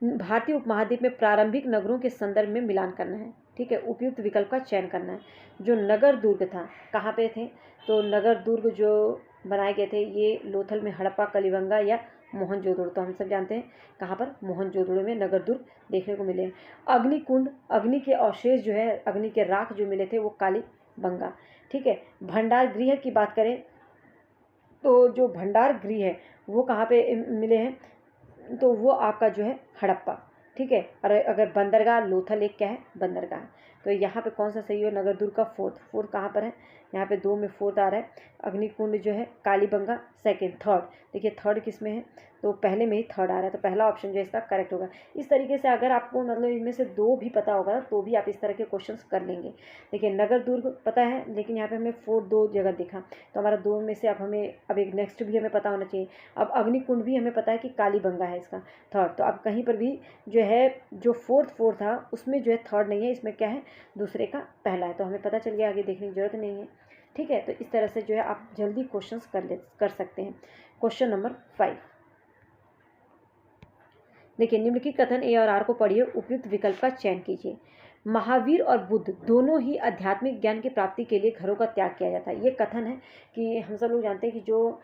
भारतीय उपमहाद्वीप में प्रारंभिक नगरों के संदर्भ में मिलान करना है। ठीक है, उपयुक्त विकल्प का चयन करना है। जो नगर दुर्ग था कहाँ पे थे, तो नगर दुर्ग जो बनाए गए थे ये लोथल में, हड़प्पा, कलिबंगा या मोहनजोदड़ो। तो हम सब जानते हैं कहाँ पर, मोहनजोदड़ो में नगर दुर्ग देखने को मिले। अग्निकुंड, अग्नि के अवशेष जो है, अग्नि के राख जो मिले थे वो कालीबंगा। ठीक है, भंडार गृह की बात करें तो जो भंडार गृह है वो कहाँ पे मिले हैं, तो वो आपका जो है हड़प्पा। ठीक है, और अगर बंदरगाह, लोथल एक क्या है, बंदरगाह। तो यहाँ पे कौन सा सही हो, नगर दुर्ग का फोर्थ कहाँ पर है, यहाँ पे 2 में फोर्थ आ रहा है। अग्निकुंड जो है कालीबंगा सेकंड, थर्ड, देखिए थर्ड किस में है, तो पहले में ही थर्ड आ रहा है, तो पहला ऑप्शन जो है इसका करेक्ट होगा। इस तरीके से अगर आपको मतलब इनमें से 2 भी पता होगा ना तो भी आप इस तरह के क्वेश्चंस कर लेंगे। देखिए नगर दुर्ग पता है, लेकिन यहाँ पे हमें 2 जगह दिखा, तो हमारा 2 में से अब हमें अब एक नेक्स्ट भी हमें पता होना चाहिए। अब अग्निकुंड भी हमें पता है कि कालीबंगा है इसका थर्ड, तो अब कहीं पर भी जो है जो फोर्थ था उसमें जो है थर्ड नहीं है, इसमें क्या है, दूसरे का पहला है, तो हमें पता चल गया, आगे देखने की जरूरत नहीं है। ठीक है, तो इस तरह से जो है आप जल्दी क्वेश्चंस कर सकते हैं। क्वेश्चन नंबर 5, देखिए निम्नलिखित कथन ए और आर को पढ़िए, उपयुक्त विकल्प का चयन कीजिए। महावीर और बुद्ध दोनों ही आध्यात्मिक ज्ञान की प्राप्ति के लिए घरों का त्याग किया जाता है। ये कथन है कि हम सब लोग जानते हैं कि जो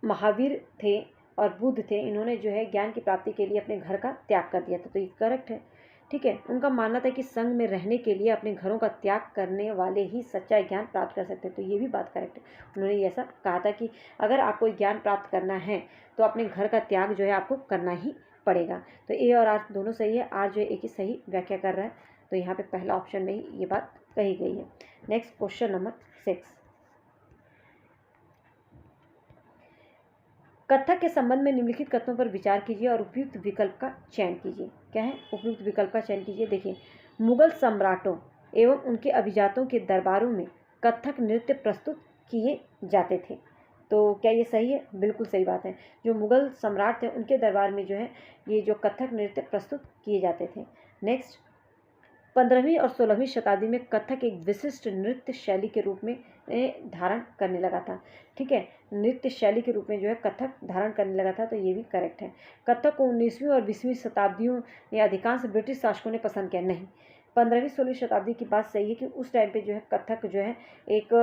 महावीर थे और बुद्ध थे, इन्होंने जो है ज्ञान की प्राप्ति के लिए अपने घर का त्याग कर दिया था, तो ये करेक्ट है। ठीक है, उनका मानना था कि संघ में रहने के लिए अपने घरों का त्याग करने वाले ही सच्चा ज्ञान प्राप्त कर सकते हैं, तो ये भी बात करेक्ट है। उन्होंने ऐसा कहा था कि अगर आपको ज्ञान प्राप्त करना है तो अपने घर का त्याग जो है आपको करना ही पड़ेगा। तो ए और आर दोनों सही है, आर जो है एक ही सही व्याख्या कर रहा है, तो यहाँ पे पहला ऑप्शन में ही ये बात कही गई है। नेक्स्ट क्वेश्चन नंबर 6, कथक के संबंध में निम्नलिखित कथनों पर विचार कीजिए और उपयुक्त विकल्प का चयन कीजिए। क्या है, उपयुक्त विकल्प का चयन कीजिए। देखिए, मुगल सम्राटों एवं उनके अभिजातों के दरबारों में कथक नृत्य प्रस्तुत किए जाते थे, तो क्या ये सही है, बिल्कुल सही बात है। जो मुगल सम्राट थे उनके दरबार में जो है ये जो कथक नृत्य प्रस्तुत किए जाते थे। नेक्स्ट, 15वीं और 16वीं शताब्दी में कथक एक विशिष्ट नृत्य शैली के रूप में धारण करने लगा था। ठीक है, नृत्य शैली के रूप में जो है कथक धारण करने लगा था, तो ये भी करेक्ट है। कथक को 19वीं और 20वीं शताब्दियों में अधिकांश ब्रिटिश शासकों ने पसंद किया, नहीं, 15वीं-16वीं शताब्दी की बात सही है कि उस टाइम पे जो है कथक जो है एक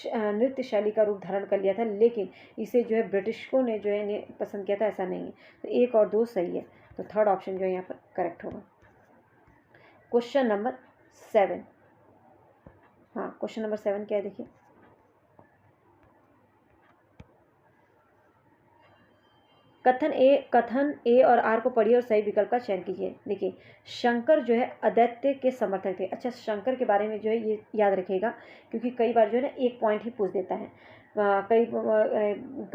नृत्य शैली का रूप धारण कर लिया था, लेकिन इसे जो है ब्रिटिशों ने जो है पसंद किया था, ऐसा नहीं है। तो 1 और 2 सही है, तो थर्ड ऑप्शन जो है यहाँ पर करेक्ट होगा। क्वेश्चन नंबर 7, हाँ क्वेश्चन नंबर 7 क्या है, देखिए कथन ए और आर को पढ़िए और सही विकल्प का चयन कीजिए। देखिए, शंकर जो है अद्वैत के समर्थक थे। अच्छा, शंकर के बारे में जो है ये याद रखिएगा, क्योंकि कई बार जो है ना एक पॉइंट ही पूछ देता है, कई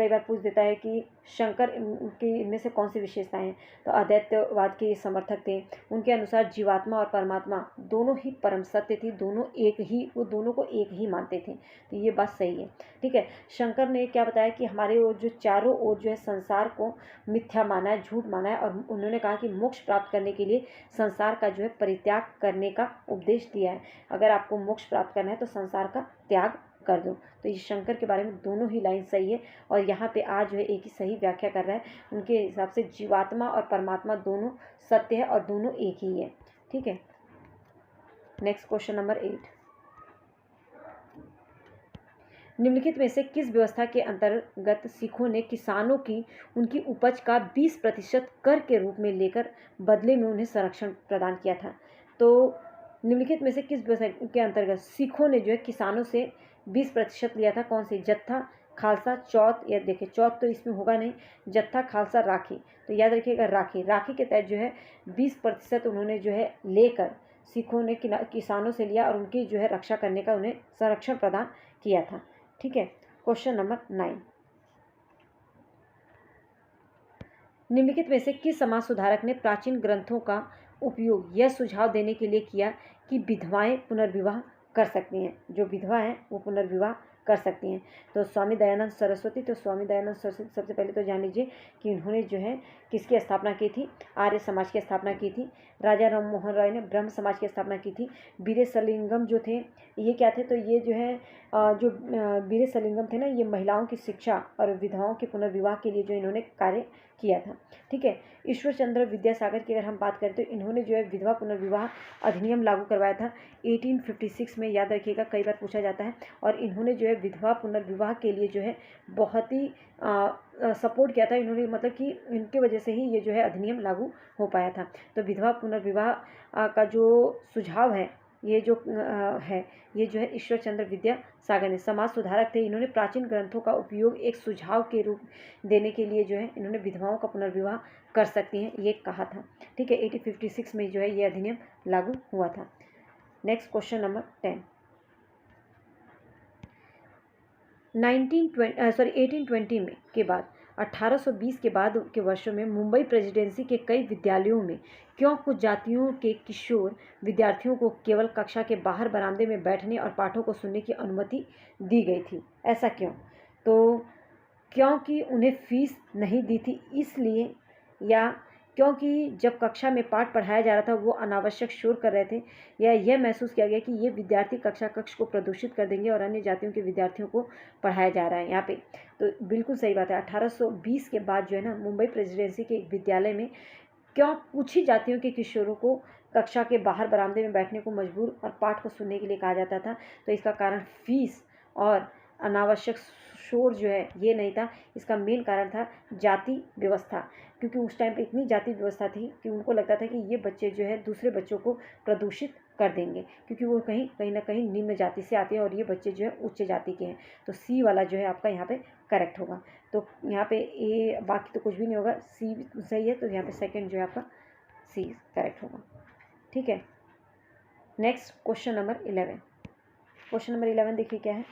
बार पूछ देता है कि शंकर की इनमें से कौन सी विशेषताएं हैं, तो अद्वैतवाद के समर्थक थे। उनके अनुसार जीवात्मा और परमात्मा दोनों ही परम सत्य थी, दोनों एक ही, वो दोनों को एक ही मानते थे, तो ये बात सही है। ठीक है, शंकर ने क्या बताया कि हमारे ओर जो चारों ओर जो है संसार को मिथ्या माना है, झूठ माना है, और उन्होंने कहा कि मोक्ष प्राप्त करने के लिए संसार का जो है परित्याग करने का उपदेश दिया है। अगर आपको मोक्ष प्राप्त करना है तो संसार का त्याग कर दो, तो ये शंकर के बारे में दोनों ही लाइन सही है, और यहाँ पे आज जो है एक ही सही व्याख्या कर रहा है। उनके हिसाब से जीवात्मा और परमात्मा दोनों सत्य है और दोनों एक ही है। ठीक है, नेक्स्ट क्वेश्चन नंबर 8, निम्नलिखित में से किस व्यवस्था के अंतर्गत सिखों ने किसानों की उनकी उपज का 20% कर के रूप में लेकर बदले में उन्हें संरक्षण प्रदान किया था? तो निम्नलिखित में से किस व्यवस्था के अंतर्गत सिखों ने जो है किसानों से 20% लिया था? कौन सी? जत्था, खालसा, चौथ, या देखिए चौथ तो इसमें होगा नहीं, जत्था, खालसा, राखी, तो याद रखिएगा राखी के तहत जो है 20% उन्होंने जो है लेकर सिखों ने किसानों से लिया और उनकी जो है रक्षा करने का उन्हें संरक्षण प्रदान किया था। ठीक है, क्वेश्चन नंबर 9, निम्नलिखित में से किस समाज सुधारक ने प्राचीन ग्रंथों का उपयोग यह सुझाव देने के लिए किया कि विधवाएं पुनर्विवाह कर सकती हैं? जो विधवा हैं वो पुनर्विवाह कर सकती हैं। तो स्वामी दयानंद सरस्वती, तो स्वामी दयानंद सरस्वती सबसे पहले तो जान लीजिए कि उन्होंने जो है किसकी स्थापना की थी, आर्य समाज की स्थापना की थी। राजा राम मोहन राय ने ब्रह्म समाज की स्थापना की थी। वीरेशलिंगम जो थे ये क्या थे, तो ये जो है जो वीरेशलिंगम थे ना, ये महिलाओं की शिक्षा और विधवाओं के पुनर्विवाह के लिए जो इन्होंने कार्य किया था। ठीक है। ईश्वर चंद्र विद्यासागर की अगर हम बात करें तो इन्होंने जो है विधवा पुनर्विवाह अधिनियम लागू करवाया था 1856 में, याद रखिएगा, कई बार पूछा जाता है। और इन्होंने जो है विधवा पुनर्विवाह के लिए जो है बहुत ही सपोर्ट किया था इन्होंने, मतलब कि इनकी वजह से ही ये जो है अधिनियम लागू हो पाया था। तो विधवा पुनर्विवाह का जो सुझाव है ये जो है ये जो है ईश्वर चंद्र विद्यासागर ने, समाज सुधारक थे। इन्होंने प्राचीन ग्रंथों का उपयोग एक सुझाव के रूप देने के लिए जो है इन्होंने विधवाओं का पुनर्विवाह कर सकती हैं ये कहा था। ठीक है। 1856 में जो है ये अधिनियम लागू हुआ था। Next question number 10। 1820 में के बाद 1820 के बाद के वर्षों में मुंबई प्रेसिडेंसी के कई विद्यालयों में क्यों कुछ जातियों के किशोर विद्यार्थियों को केवल कक्षा के बाहर बरामदे में बैठने और पाठों को सुनने की अनुमति दी गई थी? ऐसा क्यों? तो क्योंकि उन्हें फीस नहीं दी थी इसलिए, या क्योंकि जब कक्षा में पाठ पढ़ाया जा रहा था वो अनावश्यक शोर कर रहे थे, या यह महसूस किया गया कि ये विद्यार्थी कक्षा कक्ष को प्रदूषित कर देंगे और अन्य जातियों के विद्यार्थियों को पढ़ाया जा रहा है यहाँ पे? तो बिल्कुल सही बात है। 1820 के बाद जो है ना मुंबई प्रेसिडेंसी के एक विद्यालय में क्यों कुछ ही जातियों के किशोरों को कक्षा के बाहर बरामदे में बैठने को मजबूर और पाठ को सुनने के लिए कहा जाता था? तो इसका कारण फीस और अनावश्यक शोर जो है ये नहीं था, इसका मेन कारण था जाति व्यवस्था। क्योंकि उस टाइम पे इतनी जाति व्यवस्था थी कि उनको लगता था कि ये बच्चे जो है दूसरे बच्चों को प्रदूषित कर देंगे, क्योंकि वो कहीं ना कहीं निम्न जाति से आते हैं और ये बच्चे जो है उच्च जाति के हैं। तो सी वाला जो है आपका यहाँ पे करेक्ट होगा। तो यहाँ पे ए बाकी तो कुछ भी नहीं होगा, सी सही है। तो यहाँ पे सेकंड जो है आपका सी करेक्ट होगा। ठीक है। Next question number 11। Question number 11 देखिए क्या है।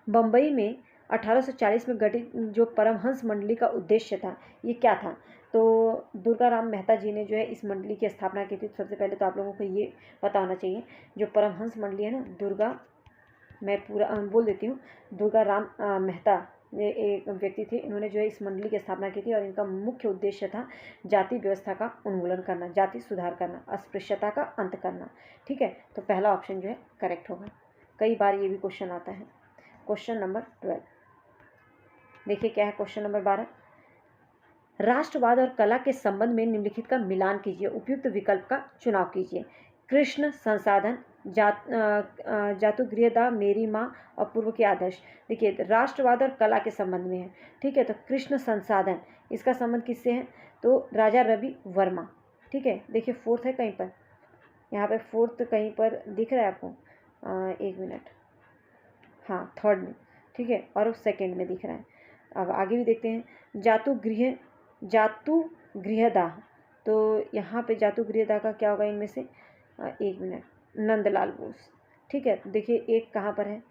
बम्बई में 1840 में गठित जो परमहंस मंडली का उद्देश्य था ये क्या था? तो दुर्गाराम मेहता जी ने जो है इस मंडली की स्थापना की थी। सबसे पहले तो आप लोगों को ये पता होना चाहिए, जो परमहंस मंडली है ना, मैं पूरा बोल देती हूँ। दुर्गाराम मेहता ये एक व्यक्ति थे, इन्होंने जो है इस मंडली की स्थापना की थी और इनका मुख्य उद्देश्य था जाति व्यवस्था का उन्मूलन करना, जाति सुधार करना, अस्पृश्यता का अंत करना। ठीक है। तो पहला ऑप्शन जो है करेक्ट होगा। कई बार ये भी क्वेश्चन आता है। क्वेश्चन नंबर 12 देखिए क्या है। क्वेश्चन नंबर 12, राष्ट्रवाद और कला के संबंध में निम्नलिखित का मिलान कीजिए, उपयुक्त विकल्प का चुनाव कीजिए। कृष्ण संसाधन, जातुगृहदा, मेरी माँ और पूर्व के आदर्श। देखिए राष्ट्रवाद और कला के संबंध में है। ठीक है। तो कृष्ण संसाधन, इसका संबंध किससे है? तो राजा रवि वर्मा। ठीक है। देखिए फोर्थ है कहीं पर, यहाँ पे फोर्थ कहीं पर दिख रहा है आपको, एक मिनट, हाँ थर्ड में। ठीक है। और सेकंड में दिख रहा है। अब आगे भी देखते हैं। जातुगृहदाह, तो यहाँ पे जातुगृहदाह का क्या होगा इनमें से? एक मिनट, नंदलाल बोस। ठीक है। देखिए एक कहाँ पर है,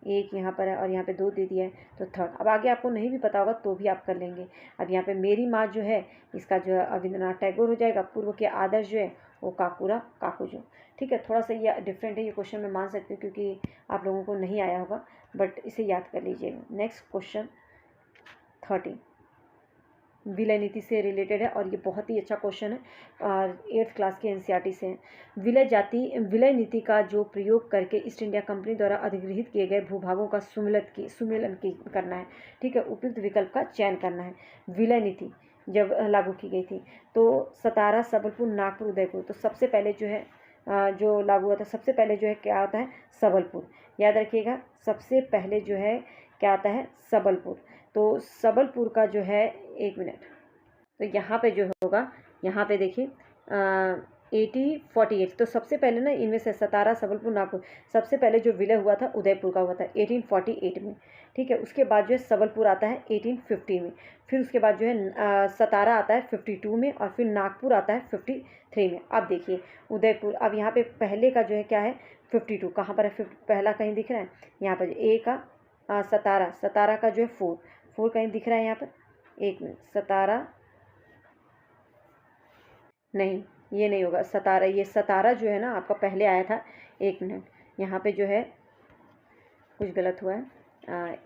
एक यहाँ पर है और यहाँ पे 2 दे दिया है, तो थर्ड। अब आगे आपको नहीं भी पता होगा तो भी आप कर लेंगे। अब यहाँ पे मेरी माँ जो है इसका जो है रविंद्रनाथ टैगोर हो जाएगा। पूर्व के आदर्श जो है वो काकुजो। ठीक है। थोड़ा सा ये डिफरेंट है, ये क्वेश्चन मैं मान सकती हूँ क्योंकि आप लोगों को नहीं आया होगा, बट इसे याद कर लीजिएगा। नेक्स्ट क्वेश्चन 13 विलय नीति से रिलेटेड है और ये बहुत ही अच्छा क्वेश्चन है और 8th क्लास के एनसीईआरटी से है। विलय नीति का जो प्रयोग करके ईस्ट इंडिया कंपनी द्वारा अधिग्रहित किए गए भूभागों का सुमेलन करना है। ठीक है। उपयुक्त विकल्प का चयन करना है। विलय नीति जब लागू की गई थी तो सतारा, सबलपुर, नागपुर, उदयपुर, तो सबसे पहले जो है जो लागू हुआ था, सबसे पहले जो है क्या आता है? सबलपुर। याद रखिएगा, सबसे पहले जो है क्या आता है? सबलपुर। तो सबलपुर का जो है, एक मिनट, तो यहाँ पे जो होगा, यहाँ पे देखिए 1848, तो सबसे पहले ना इनमें से सतारा, सबलपुर, नागपुर, सबसे पहले जो विलय हुआ था उदयपुर का हुआ था 1848 में। ठीक है। उसके बाद जो है सबलपुर आता है 1850 में, फिर उसके बाद जो है सतारा आता है 52 में और फिर नागपुर आता है 53 में। अब देखिए उदयपुर, अब यहाँ पे पहले का जो है क्या है? 52। कहाँ पर है पहला? कहीं दिख रहा है यहाँ पर ए का सतारा का जो है 4 कहीं दिख रहा है यहाँ पर? एक मिनट, सतारा नहीं, ये नहीं होगा सतारा। ये सतारा जो है ना आपका पहले आया था। एक मिनट, यहाँ पे जो है कुछ गलत हुआ है।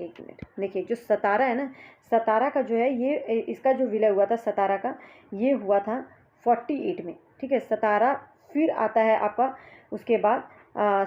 एक मिनट, देखिए जो सतारा है ना, सतारा का जो है ये इसका जो विलय हुआ था सतारा का, ये हुआ था 48 में। ठीक है, सतारा फिर आता है आपका उसके बाद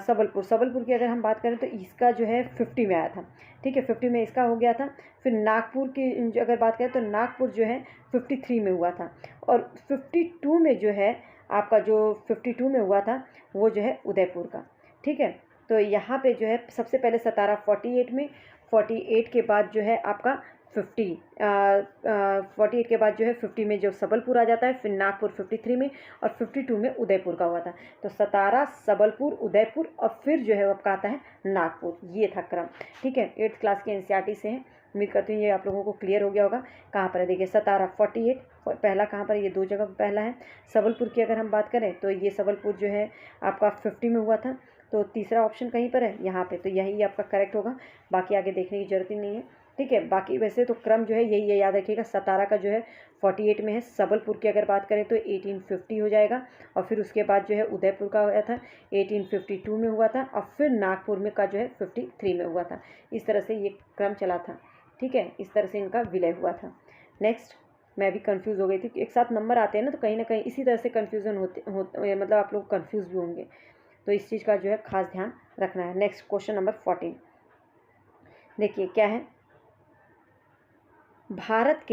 सबलपुर। सबलपुर की अगर हम बात करें तो इसका जो है 50 में आया था। ठीक है, 50 में इसका हो गया था। फिर नागपुर की अगर बात करें तो नागपुर जो है 53 में हुआ था। और 52 में जो है आपका जो 52 में हुआ था वो जो है उदयपुर का। ठीक है, तो यहाँ पे जो है सबसे पहले सतारा 48 में, 48 के बाद जो है आपका 48 के बाद जो है 50 में जो सबलपुर आ जाता है, फिर नागपुर 53 में, और 52 में उदयपुर का हुआ था। तो सतारा, सबलपुर, उदयपुर और फिर जो है आपका आता है नागपुर। ये था क्रम। ठीक है, 8th क्लास के एनसीईआरटी से हैं। उम्मीद करती हूँ ये आप लोगों को क्लियर हो गया होगा। कहाँ पर है देखिए, सतारा 48 पहला कहाँ पर, ये 2 जगह पहला है। सबलपुर की अगर हम बात करें तो ये सबलपुर जो है आपका 50 में हुआ था। तो तीसरा ऑप्शन कहीं पर है यहाँ पे, तो यही आपका करेक्ट होगा। बाकी आगे देखने की जरूरत ही नहीं है। ठीक है, बाकी वैसे तो क्रम जो है यही है, याद रखिएगा। सतारा का जो है 48 में है। सबलपुर की अगर बात करें तो 1850 हो जाएगा। और फिर उसके बाद जो है उदयपुर का हुआ था 1852 में हुआ था। और फिर नागपुर में का जो है 53 में हुआ था। इस तरह से ये क्रम चला था। ठीक है, इस तरह से इनका विलय हुआ था। नेक्स्ट, मैं भी कंफ्यूज हो गई थी, एक साथ नंबर आते हैं ना तो कहीं ना कहीं इसी तरह से कन्फ्यूज़न होते मतलब आप लोग कंफ्यूज भी होंगे, तो इस चीज़ का जो है खास ध्यान रखना है। नेक्स्ट क्वेश्चन नंबर 14 देखिए क्या है। भारत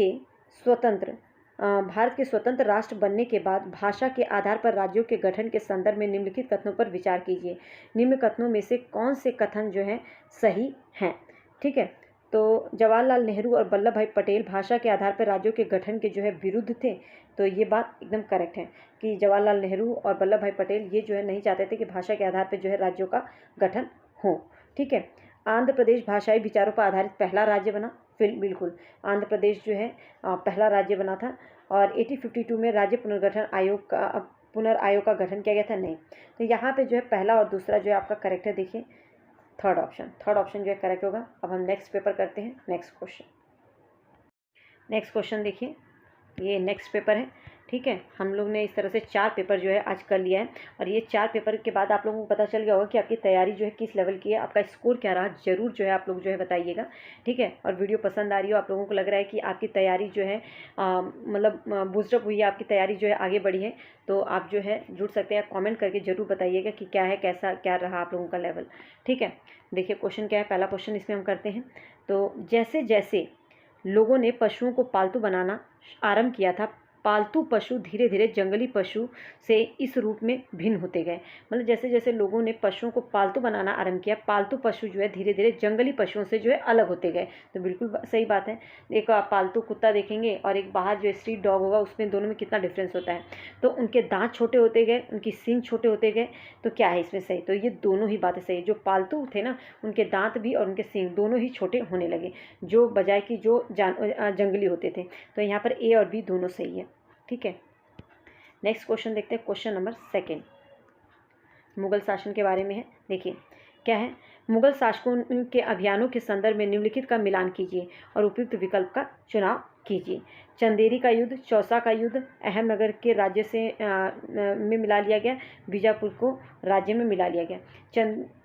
के स्वतंत्र राष्ट्र बनने के बाद भाषा के आधार पर राज्यों के गठन के संदर्भ में निम्नलिखित कथनों पर विचार कीजिए। निम्न कथनों में से कौन से कथन जो है सही हैं? ठीक है, तो जवाहरलाल नेहरू और वल्लभ भाई पटेल भाषा के आधार पर राज्यों के गठन के जो है विरुद्ध थे। तो ये बात एकदम करेक्ट है कि जवाहरलाल नेहरू और वल्लभ भाई पटेल ये जो है नहीं चाहते थे कि भाषा के आधार पर जो है राज्यों का गठन हो। ठीक है, आंध्र प्रदेश भाषाई विचारों पर आधारित पहला राज्य बना। बिल्कुल, आंध्र प्रदेश जो है पहला राज्य बना था। और 1852 में राज्य पुनर्आयोग का गठन किया गया था, नहीं। तो यहाँ पे जो है पहला और दूसरा जो है आपका करेक्ट है। देखिए थर्ड ऑप्शन जो है करेक्ट होगा। अब हम नेक्स्ट पेपर करते हैं। नेक्स्ट क्वेश्चन देखिए, ये नेक्स्ट पेपर है। ठीक है, हम लोग ने इस तरह से 4 पेपर जो है आज कर लिया है। और ये 4 पेपर के बाद आप लोगों को पता चल गया होगा कि आपकी तैयारी जो है किस लेवल की है, आपका स्कोर क्या रहा, जरूर जो है आप लोग जो है बताइएगा। ठीक है, और वीडियो पसंद आ रही हो, आप लोगों को लग रहा है कि आपकी तैयारी जो है मतलब बूस्टअप हुई है, आपकी तैयारी जो है आगे बढ़ी है, तो आप जो है जुड़ सकते हैं। कॉमेंट करके जरूर बताइएगा कि क्या है, कैसा क्या रहा आप लोगों का लेवल। ठीक है, देखिए क्वेश्चन क्या है। पहला क्वेश्चन इसमें हम करते हैं। तो जैसे जैसे लोगों ने पशुओं को पालतू बनाना आरंभ किया था, पालतू पशु धीरे धीरे जंगली पशु से इस रूप में भिन्न होते गए। मतलब जैसे जैसे लोगों ने पशुओं को पालतू बनाना आरंभ किया, पालतू पशु जो है धीरे धीरे जंगली पशुओं से जो है अलग होते गए। तो बिल्कुल सही बात है। एक आप पालतू कुत्ता देखेंगे और एक बाहर जो स्ट्रीट डॉग होगा, उसमें दोनों में कितना डिफरेंस होता है। तो उनके दांत छोटे होते गए, उनकी सींग छोटे होते गए। तो क्या है इसमें सही? तो ये दोनों ही बातें सही। जो पालतू थे ना, उनके दांत भी और उनके सींग दोनों ही छोटे होने लगे, जो बजाय कि जो जंगली होते थे। तो यहाँ पर ए और बी दोनों सही है। ठीक है, नेक्स्ट क्वेश्चन देखते हैं। क्वेश्चन नंबर 2 मुगल शासन के बारे में है। देखिए क्या है। मुगल शासकों के अभियानों के संदर्भ में निम्नलिखित का मिलान कीजिए और उपयुक्त विकल्प का चुनाव कीजिए। चंदेरी का युद्ध, चौसा का युद्ध अहमनगर के राज्य से में मिला लिया गया, बीजापुर को राज्य में मिला लिया गया।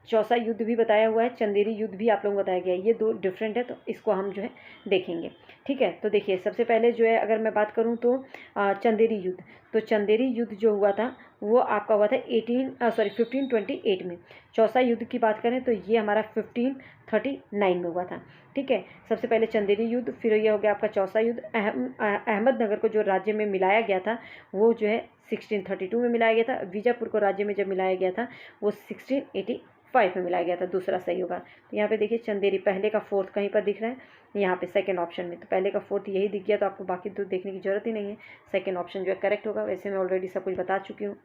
चौसा युद्ध भी बताया हुआ है, चंदेरी युद्ध भी आप लोगों को बताया गया है। ये दो डिफरेंट है, तो इसको हम जो है देखेंगे। ठीक है, तो देखिए सबसे पहले जो है अगर मैं बात करूं तो चंदेरी युद्ध, तो चंदेरी युद्ध जो हुआ था वो आपका हुआ था 1528 में। चौसा युद्ध की बात करें तो ये हमारा 1539 में हुआ था। ठीक है, सबसे पहले चंदेरी युद्ध, फिर ये हो गया आपका चौसा युद्ध। अहमदनगर को जो राज्य में मिलाया गया था वो जो है 1632 में मिलाया गया था। बीजापुर को राज्य में जब मिलाया गया था वो 1685 में मिलाया गया था। दूसरा सही होगा। तो यहाँ पे देखिए चंदेरी पहले का 4th कहीं पर दिख रहा है, यहाँ पे 2nd ऑप्शन में। तो पहले का 4th यही दिख गया, तो आपको बाकी तो देखने की जरूरत ही नहीं है। 2nd ऑप्शन जो है करेक्ट होगा। वैसे मैं ऑलरेडी सब कुछ बता चुकी हूँ।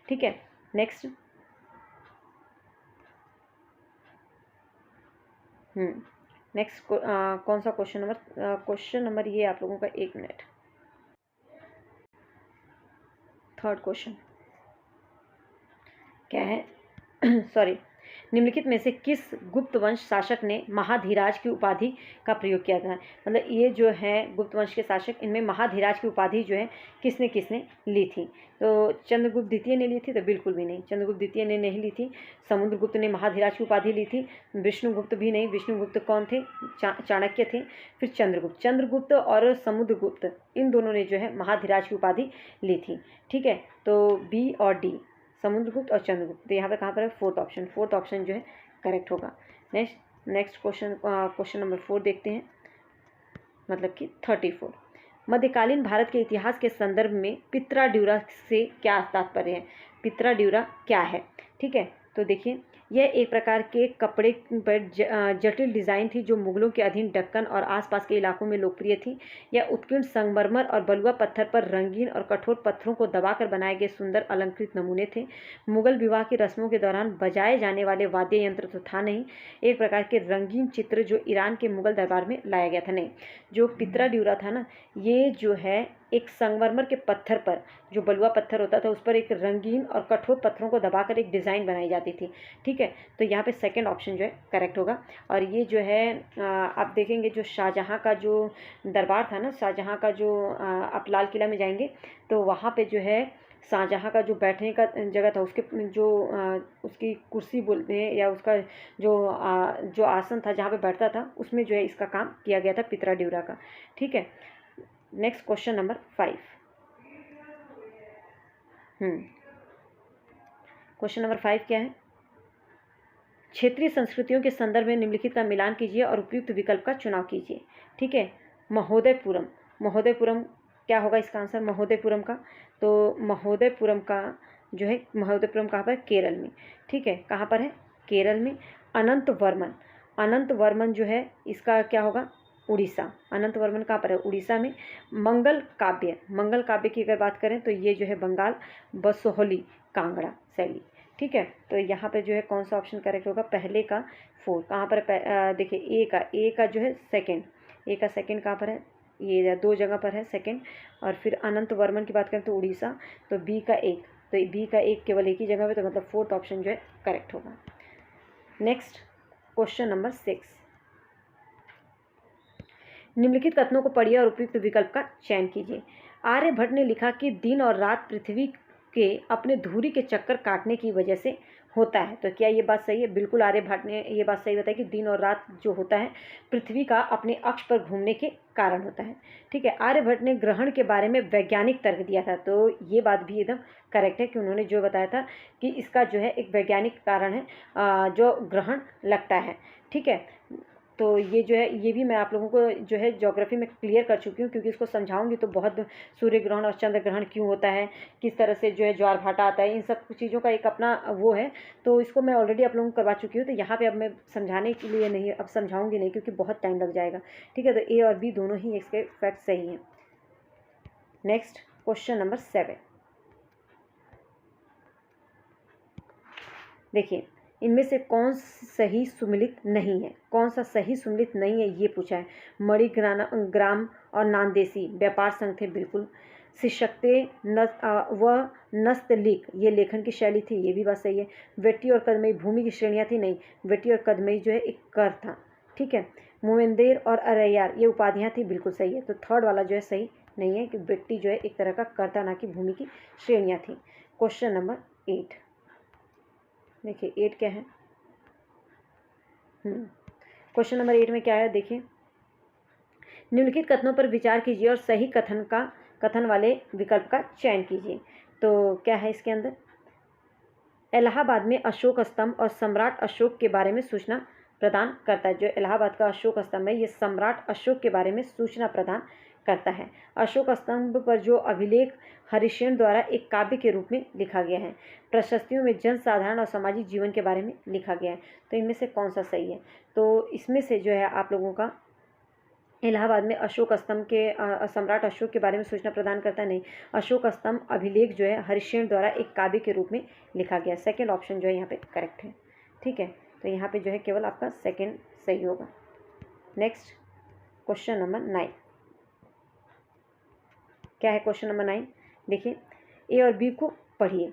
ठीक है, नेक्स्ट कौन सा क्वेश्चन नंबर ये आप लोगों का, 1 मिनट, 3rd क्वेश्चन क्या है सॉरी। निम्नलिखित में से किस गुप्त वंश शासक ने महाधीराज की उपाधि का प्रयोग किया था? मतलब ये जो है गुप्त वंश के शासक, इनमें महाधीराज की उपाधि जो है किसने किसने ली थी? तो चंद्रगुप्त द्वितीय ने ली थी? तो बिल्कुल भी नहीं, चंद्रगुप्त द्वितीय ने नहीं ली थी। समुद्रगुप्त ने महाधीराज की उपाधि ली थी। विष्णुगुप्त भी नहीं, विष्णुगुप्त कौन थे? चाणक्य थे। फिर चंद्रगुप्त और समुद्रगुप्त, इन दोनों ने जो है महाधीराज की उपाधि ली थी। ठीक है, तो बी और डी, समुद्रगुप्त और चंद्रगुप्त। तो यहाँ पे कहाँ पर है? फोर्थ ऑप्शन जो है करेक्ट होगा। नेक्स्ट क्वेश्चन नंबर 4 देखते हैं, मतलब कि 34। मध्यकालीन भारत के इतिहास के संदर्भ में पित्रा ड्यूरा से क्या तात्पर्य है? पित्रा ड्यूरा क्या है? ठीक है, तो देखिए, यह एक प्रकार के कपड़े पर जटिल डिज़ाइन थी जो मुगलों के अधीन दक्कन और आसपास के इलाकों में लोकप्रिय थी। यह उत्कीर्ण संगमरमर और बलुआ पत्थर पर रंगीन और कठोर पत्थरों को दबाकर बनाए गए सुंदर अलंकृत नमूने थे। मुगल विवाह की रस्मों के दौरान बजाए जाने वाले वाद्य यंत्र तो था नहीं, एक प्रकार के रंगीन चित्र जो ईरान के मुगल दरबार में लाया गया था। नहीं, जो पित्रा ड्यूरा था ना, ये जो है एक संगमरमर के पत्थर पर, जो बलुआ पत्थर होता था, उस पर एक रंगीन और कठोर पत्थरों को दबाकर एक डिज़ाइन बनाई जाती थी। ठीक है, तो यहाँ पे सेकंड ऑप्शन जो है करेक्ट होगा। और ये जो है आप देखेंगे, जो शाहजहाँ का जो दरबार था ना, शाहजहाँ का जो आप लाल किला में जाएंगे तो वहाँ पे जो है शाहजहाँ का जो बैठने का जगह था, उसके जो उसकी कुर्सी बोलते हैं, या उसका जो आसन था जहाँ पे बैठता था, उसमें जो है इसका काम किया गया था पित्रा ड्यूरा का। ठीक है, next question number 5। Question number 5 क्या है? क्षेत्रीय संस्कृतियों के संदर्भ में निम्नलिखित का मिलान कीजिए और उपयुक्त विकल्प का चुनाव कीजिए। ठीक है, महोदयपुरम क्या होगा इसका आंसर? महोदयपुरम का, तो महोदयपुरम का जो है, महोदयपुरम कहाँ पर? केरल में। ठीक है, कहाँ पर है? केरल में। अनंत वर्मन जो है, इसका क्या होगा? उड़ीसा। अनंत वर्मन कहाँ पर है? उड़ीसा में। मंगल काव्य की अगर बात करें तो ये जो है बंगाल, बसोहली कांगड़ा शैली। ठीक है, तो यहाँ पे जो है कौन सा ऑप्शन करेक्ट होगा? पहले का 4 कहाँ पर? देखिए, ए का जो है सेकंड कहाँ पर है? ये 2 जगह पर है सेकंड। और फिर अनंत वर्मन की बात करें तो उड़ीसा, तो बी का 1 केवल एक ही जगह पे, तो मतलब फोर्थ ऑप्शन जो है करेक्ट होगा। Next question number 6। निम्नलिखित कथनों को पढ़िए और उपयुक्त विकल्प का चयन कीजिए। आर्यभट्ट ने लिखा कि दिन और रात पृथ्वी के अपने धुरी के चक्कर काटने की वजह से होता है। तो क्या ये बात सही है? बिल्कुल, आर्यभट्ट ने ये बात सही बताई कि दिन और रात जो होता है पृथ्वी का अपने अक्ष पर घूमने के कारण होता है। ठीक है, आर्यभट्ट ने ग्रहण के बारे में वैज्ञानिक तर्क दिया था, तो ये बात भी एकदम करेक्ट है कि उन्होंने जो बताया था कि इसका जो है एक वैज्ञानिक कारण है जो ग्रहण लगता है। ठीक है, तो ये जो है, ये भी मैं आप लोगों को जो है ज्योग्राफी में क्लियर कर चुकी हूँ, क्योंकि इसको समझाऊंगी तो बहुत, सूर्य ग्रहण और चंद्र ग्रहण क्यों होता है, किस तरह से जो है ज्वार भाटा आता है, इन सब चीज़ों का एक अपना वो है, तो इसको मैं ऑलरेडी आप लोगों को करवा चुकी हूँ। तो यहाँ पे अब मैं समझाने के लिए नहीं, अब समझाऊंगी नहीं, क्योंकि बहुत टाइम लग जाएगा। ठीक है, तो ए और बी दोनों ही इसके फैक्ट सही हैं। Next question number 7। देखिए, इनमें से कौन सही सुमिलित नहीं है? कौन सा सही सुमिलित नहीं है ये पूछा है। मणिग्राम और नांदेसी व्यापार संघ थे, बिल्कुल। शिशक्ते व नस्तलीक ये लेखन की शैली थी, ये भी बात सही है। वेट्टी और कदमई भूमि की श्रेणियाँ थी, नहीं, वेट्टी और कदमई जो है एक कर था। ठीक है, मोवेंदेर और अरैयार ये उपाधियाँ थी, बिल्कुल सही है। तो थर्ड वाला जो है सही नहीं है, कि वेट्टी जो है एक तरह का कर था, ना कि भूमि की श्रेणियाँ थी। Question number 8। देखिए 8 क्या है? क्वेश्चन नंबर 8 में क्या है? देखिए, निम्नलिखित कथनों पर विचार कीजिए और सही कथन वाले विकल्प का चयन कीजिए। तो क्या है इसके अंदर? इलाहाबाद में अशोक स्तंभ और सम्राट अशोक के बारे में सूचना प्रदान करता है। जो इलाहाबाद का अशोक स्तंभ है, ये सम्राट अशोक के बारे में सूचना प्रदान करता है। अशोक स्तंभ पर जो अभिलेख हरिश्चंद्र द्वारा एक काव्य के रूप में लिखा गया है। प्रशस्तियों में जनसाधारण और सामाजिक जीवन के बारे में लिखा गया है। तो इनमें से कौन सा सही है? तो इसमें से जो है आप लोगों का इलाहाबाद में अशोक स्तंभ के सम्राट अशोक के बारे में सूचना प्रदान करता नहीं। अशोक स्तंभ अभिलेख जो है हरिश्चंद्र द्वारा एक काव्य के रूप में लिखा गया। सेकंड ऑप्शन जो है यहाँ पे करेक्ट है। ठीक है, तो यहाँ पे जो है केवल आपका सेकंड सही होगा। Next question number 9। क्या है क्वेश्चन नंबर 9? देखिए, ए और बी को पढ़िए।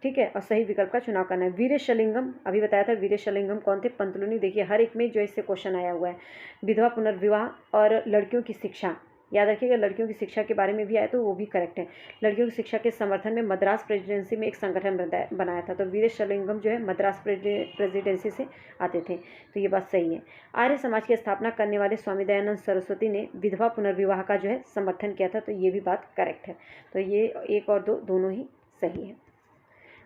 ठीक है, और सही विकल्प का चुनाव करना है। वीरेशलिंगम, अभी बताया था वीरेशलिंगम कौन थे, पंतलुनी। देखिए हर एक में जो इससे क्वेश्चन आया हुआ है। विधवा पुनर्विवाह और लड़कियों की शिक्षा, याद रखिएगा, लड़कियों की शिक्षा के बारे में भी आया तो वो भी करेक्ट है। लड़कियों की शिक्षा के समर्थन में मद्रास प्रेसिडेंसी में एक संगठन बनाया था, तो वीरेशलिंगम जो है मद्रास प्रेसिडेंसी से आते थे, तो ये बात सही है। आर्य समाज की स्थापना करने वाले स्वामी दयानंद सरस्वती ने विधवा पुनर्विवाह का जो है समर्थन किया था, तो ये भी बात करेक्ट है। तो ये 1 और 2 दोनों ही सही है।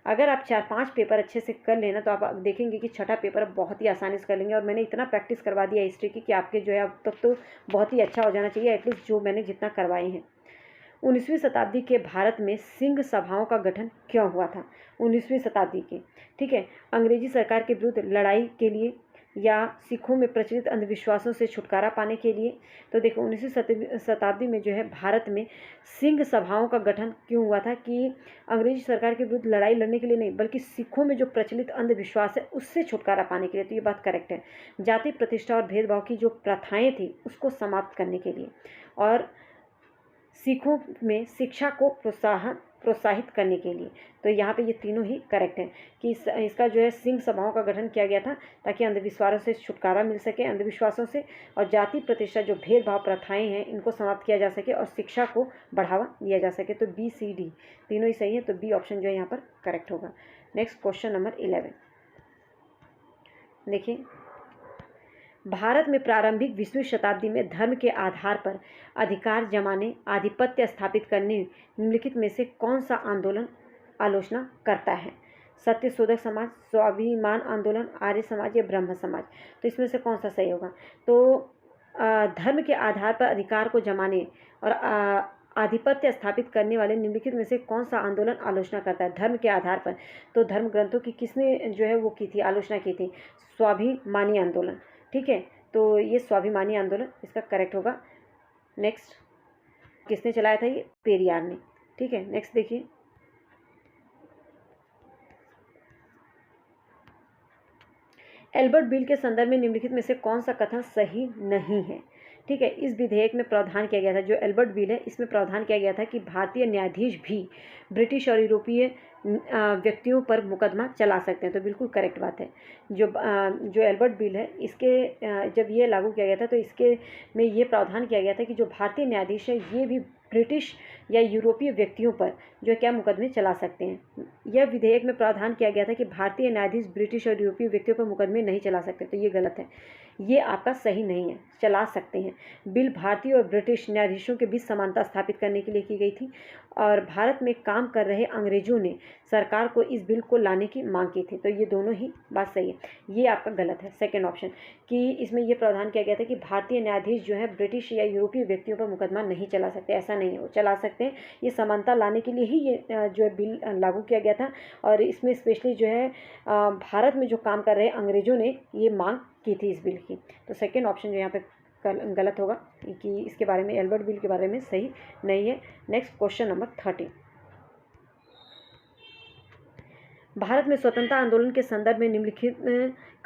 अगर आप 4-5 पेपर अच्छे से कर लेना तो आप देखेंगे कि छठा पेपर आप बहुत ही आसानी से कर लेंगे। और मैंने इतना प्रैक्टिस करवा दिया हिस्ट्री की कि आपके जो है अब तक तो बहुत ही अच्छा हो जाना चाहिए, एटलीस्ट जो मैंने जितना करवाए हैं। 19वीं शताब्दी के भारत में सिंह सभाओं का गठन क्यों हुआ था? 19वीं शताब्दी के, ठीक है, अंग्रेजी सरकार के विरुद्ध लड़ाई के लिए या सिखों में प्रचलित अंधविश्वासों से छुटकारा पाने के लिए? तो देखो 19वीं शताब्दी में जो है भारत में सिंह सभाओं का गठन क्यों हुआ था कि अंग्रेजी सरकार के विरुद्ध लड़ाई लड़ने के लिए नहीं, बल्कि सिखों में जो प्रचलित अंधविश्वास है उससे छुटकारा पाने के लिए। तो ये बात करेक्ट है। जाति प्रतिष्ठा और भेदभाव की जो प्रथाएं थी उसको समाप्त करने के लिए, और सिखों में शिक्षा को प्रोत्साहित करने के लिए। तो यहाँ पे ये तीनों ही करेक्ट हैं कि इसका जो है सिंह सभाओं का गठन किया गया था ताकि अंधविश्वासों से छुटकारा मिल सके, अंधविश्वासों से, और जाति प्रतिष्ठा जो भेदभाव प्रथाएं हैं इनको समाप्त किया जा सके और शिक्षा को बढ़ावा दिया जा सके। तो बी सी डी तीनों ही सही है, तो बी ऑप्शन जो है यहाँ पर करेक्ट होगा। नेक्स्ट क्वेश्चन नंबर 11 देखिए, भारत में प्रारंभिक 20वीं शताब्दी में धर्म के आधार पर अधिकार जमाने, आधिपत्य स्थापित करने निम्नलिखित में से कौन सा आंदोलन आलोचना करता है? सत्यशोधक समाज, स्वाभिमान आंदोलन, आर्य समाज या ब्रह्म समाज? तो इसमें से कौन सा सही होगा? तो धर्म के आधार पर अधिकार को जमाने और आधिपत्य स्थापित करने वाले निम्नलिखित में से कौन सा आंदोलन आलोचना करता है धर्म के आधार पर? तो धर्म ग्रंथों की किसने जो है वो की थी, आलोचना की थी? स्वाभिमानी आंदोलन, ठीक है, तो ये स्वाभिमानी आंदोलन इसका करेक्ट होगा। नेक्स्ट, किसने चलाया था? ये पेरियार ने, ठीक है। नेक्स्ट देखिए, एल्बर्ट बिल के संदर्भ में निम्नलिखित में से कौन सा कथन सही नहीं है? ठीक है, इस विधेयक में प्रावधान किया गया था, जो एल्बर्ट बिल है इसमें प्रावधान किया गया था कि भारतीय न्यायाधीश भी ब्रिटिश और यूरोपीय व्यक्तियों पर मुकदमा चला सकते हैं। तो बिल्कुल करेक्ट बात है। जो एल्बर्ट बिल है इसके जब ये लागू किया गया था तो इसके में ये प्रावधान किया गया था कि जो भारतीय न्यायाधीश है ये भी ब्रिटिश या यूरोपीय व्यक्तियों पर जो है क्या मुकदमे चला सकते हैं। यह विधेयक में प्रावधान किया गया था कि भारतीय न्यायाधीश ब्रिटिश और यूरोपीय व्यक्तियों पर मुकदमे नहीं चला सकते, तो ये गलत है, ये आपका सही नहीं है, चला सकते हैं। बिल भारतीय और ब्रिटिश न्यायाधीशों के बीच समानता स्थापित करने के लिए की गई थी और भारत में काम कर रहे अंग्रेजों ने सरकार को इस बिल को लाने की मांग की थी। तो ये दोनों ही बात सही है, ये आपका गलत है सेकेंड ऑप्शन, कि इसमें यह प्रावधान किया गया था कि भारतीय न्यायाधीश जो है ब्रिटिश या यूरोपीय व्यक्तियों पर मुकदमा नहीं चला सकते, ऐसा नहीं है, वो चला सकते हैं। ये समानता लाने के लिए ही ये जो है बिल लागू किया गया था और इसमें स्पेशली जो है भारत में जो काम कर रहे अंग्रेजों ने ये मांग की थी इस बिल की। तो सेकेंड ऑप्शन जो यहाँ पे गलत होगा कि इसके बारे में, एल्बर्ट बिल के बारे में सही नहीं है। नेक्स्ट क्वेश्चन नंबर 30, भारत में स्वतंत्रता आंदोलन के संदर्भ में निम्नलिखित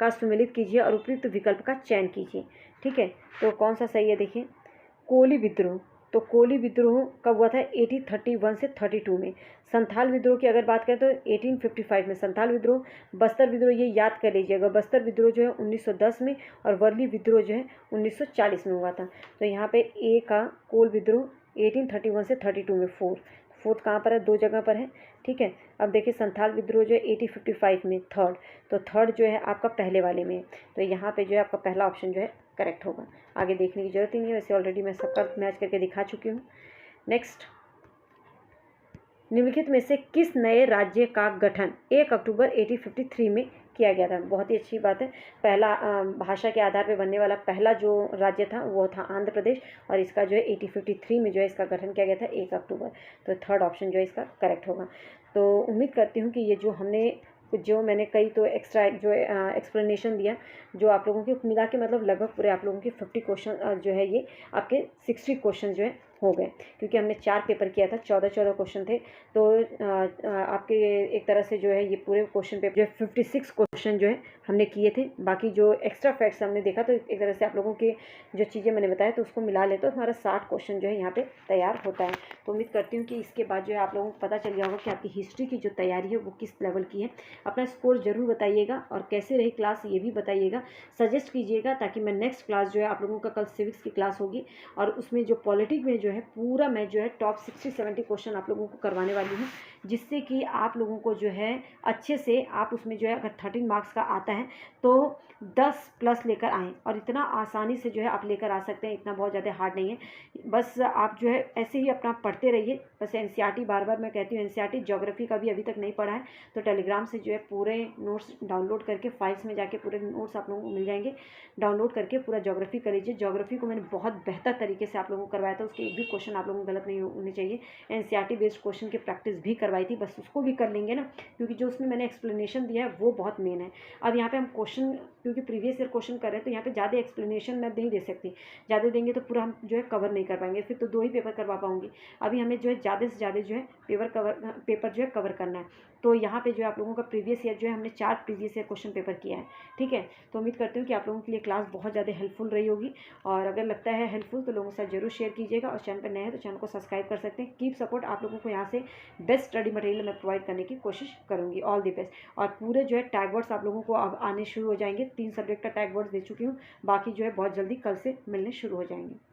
का सुमेलित कीजिए और उपयुक्त विकल्प का चयन कीजिए। ठीक है, तो कौन सा सही है? देखिए, कोली विद्रोह, तो कोली विद्रोह कब हुआ था? 1831 से 32 में। संथाल विद्रोह की अगर बात करें तो 1855 में संथाल विद्रोह। बस्तर विद्रोह ये याद कर लीजिएगा, बस्तर विद्रोह जो है 1910 में और वर्ली विद्रोह जो है 1940 में हुआ था। तो यहाँ पे ए का कोल विद्रोह 1831 से 32 में, फोर्थ कहाँ पर है? दो जगह पर है। ठीक है, अब देखिए संथाल विद्रोह जो है 1855 में थर्ड, तो थर्ड जो है आपका पहले वाले में, तो यहाँ पे जो है आपका पहला ऑप्शन जो है करेक्ट होगा। आगे देखने की जरूरत ही नहीं है, वैसे ऑलरेडी मैं सबका मैच करके दिखा चुकी हूँ। नेक्स्ट, निम्नलिखित में से किस नए राज्य का गठन 1 अक्टूबर 1853 में किया गया था? बहुत ही अच्छी बात है। पहला भाषा के आधार पर बनने वाला पहला जो राज्य था वो था आंध्र प्रदेश और इसका जो है 1853 में जो है इसका गठन किया गया था 1 अक्टूबर। तो थर्ड ऑप्शन जो है इसका करेक्ट होगा। तो उम्मीद करती हूँ कि ये जो मैंने कई तो एक्स्ट्रा जो एक्सप्लेनेशन दिया, जो आप लोगों के मिला के मतलब लगभग पूरे आप लोगों के 50 क्वेश्चन जो है ये आपके 60 क्वेश्चन जो है हो गए, क्योंकि हमने 4 पेपर किया था, 14 क्वेश्चन थे। तो आपके एक तरह से जो है ये पूरे क्वेश्चन पेपर जो है 56 क्वेश्चन जो है हमने किए थे। बाकी जो एक्स्ट्रा फैक्ट्स हमने देखा, तो एक तरह से आप लोगों के जो चीज़ें मैंने बताया तो उसको मिला ले तो हमारा 60 क्वेश्चन जो है यहाँ पे तैयार होता है। तो उम्मीद करती हूँ कि इसके बाद जो है आप लोगों को पता चल गया होगा कि आपकी हिस्ट्री की जो तैयारी है वो किस लेवल की है। अपना स्कोर जरूर बताइएगा और कैसे रही क्लास ये भी बताइएगा, सजेस्ट कीजिएगा, ताकि मैं नेक्स्ट क्लास जो है आप लोगों का कल सिविक्स की क्लास होगी और उसमें जो पॉलिटिक्स में जो है पूरा मैं जो है टॉप 60-70 क्वेश्चन आप लोगों को करवाने वाली हूँ, जिससे कि आप लोगों को जो है अच्छे से आप उसमें जो है अगर 13 मार्क्स का आता है तो 10 प्लस लेकर आएँ, और इतना आसानी से जो है आप लेकर आ सकते हैं, इतना बहुत ज़्यादा हार्ड नहीं है। बस आप जो है ऐसे ही अपना पढ़ते रहिए। बस एनसीईआरटी बार बार मैं कहती हूँ, एनसीईआरटी ज्योग्राफी का भी अभी तक नहीं पढ़ा है तो टेलीग्राम से जो है पूरे नोट्स डाउनलोड करके फाइल्स में जाके पूरे नोट्स आप लोगों को मिल जाएंगे, डाउनलोड करके पूरा ज्योग्राफी कर लीजिए। ज्योग्राफी को मैंने बहुत बेहतर तरीके से आप लोगों को करवाया था, उसके एक भी क्वेश्चन आप लोगों को गलत नहीं होने चाहिए। एनसीईआरटी बेस्ड क्वेश्चन की प्रैक्टिस भी करवाई थी, बस उसको भी कर लेंगे ना, क्योंकि जो उसमें मैंने एक्सप्लेनेशन दिया है वो बहुत मेन है। अब यहाँ पे हम क्वेश्चन, क्योंकि प्रीवियस ईयर क्वेश्चन कर रहे हैं तो यहाँ पे ज़्यादा एक्सप्लेनेशन मैं नहीं दे सकती, ज़्यादा देंगे तो पूरा हम जो है कवर नहीं कर पाएंगे, फिर तो 2 ही पेपर करवा पाऊंगी। अभी हमें जो है ज़्यादा से ज़्यादा जो है पेपर जो है कवर करना है। तो यहाँ पे जो है आप लोगों का प्रीवियस ईयर जो है हमने 4 प्रीवियस ईयर क्वेश्चन पेपर किया है, ठीक है। तो उम्मीद करती हूँ कि आप लोगों के लिए क्लास बहुत ज़्यादा हेल्पफुल रही होगी, और अगर लगता है हेल्पफुल तो लोगों के साथ जरूर शेयर कीजिएगा, और चैनल पर नए हैं तो चैनल को सब्सक्राइब कर सकते हैं। कीप सपोर्ट, आप लोगों को यहाँ से बेस्ट स्टडी मटेरियल मैं प्रोवाइड करने की कोशिश करूँगी। All the best. और पूरे जो है टैग वर्ड्स आप लोगों को अब आने शुरू हो जाएंगे, 3 सब्जेक्ट का टैग वर्ड्स दे चुकी हूँ, बाकी जो है बहुत जल्दी कल से मिलने शुरू हो जाएंगे।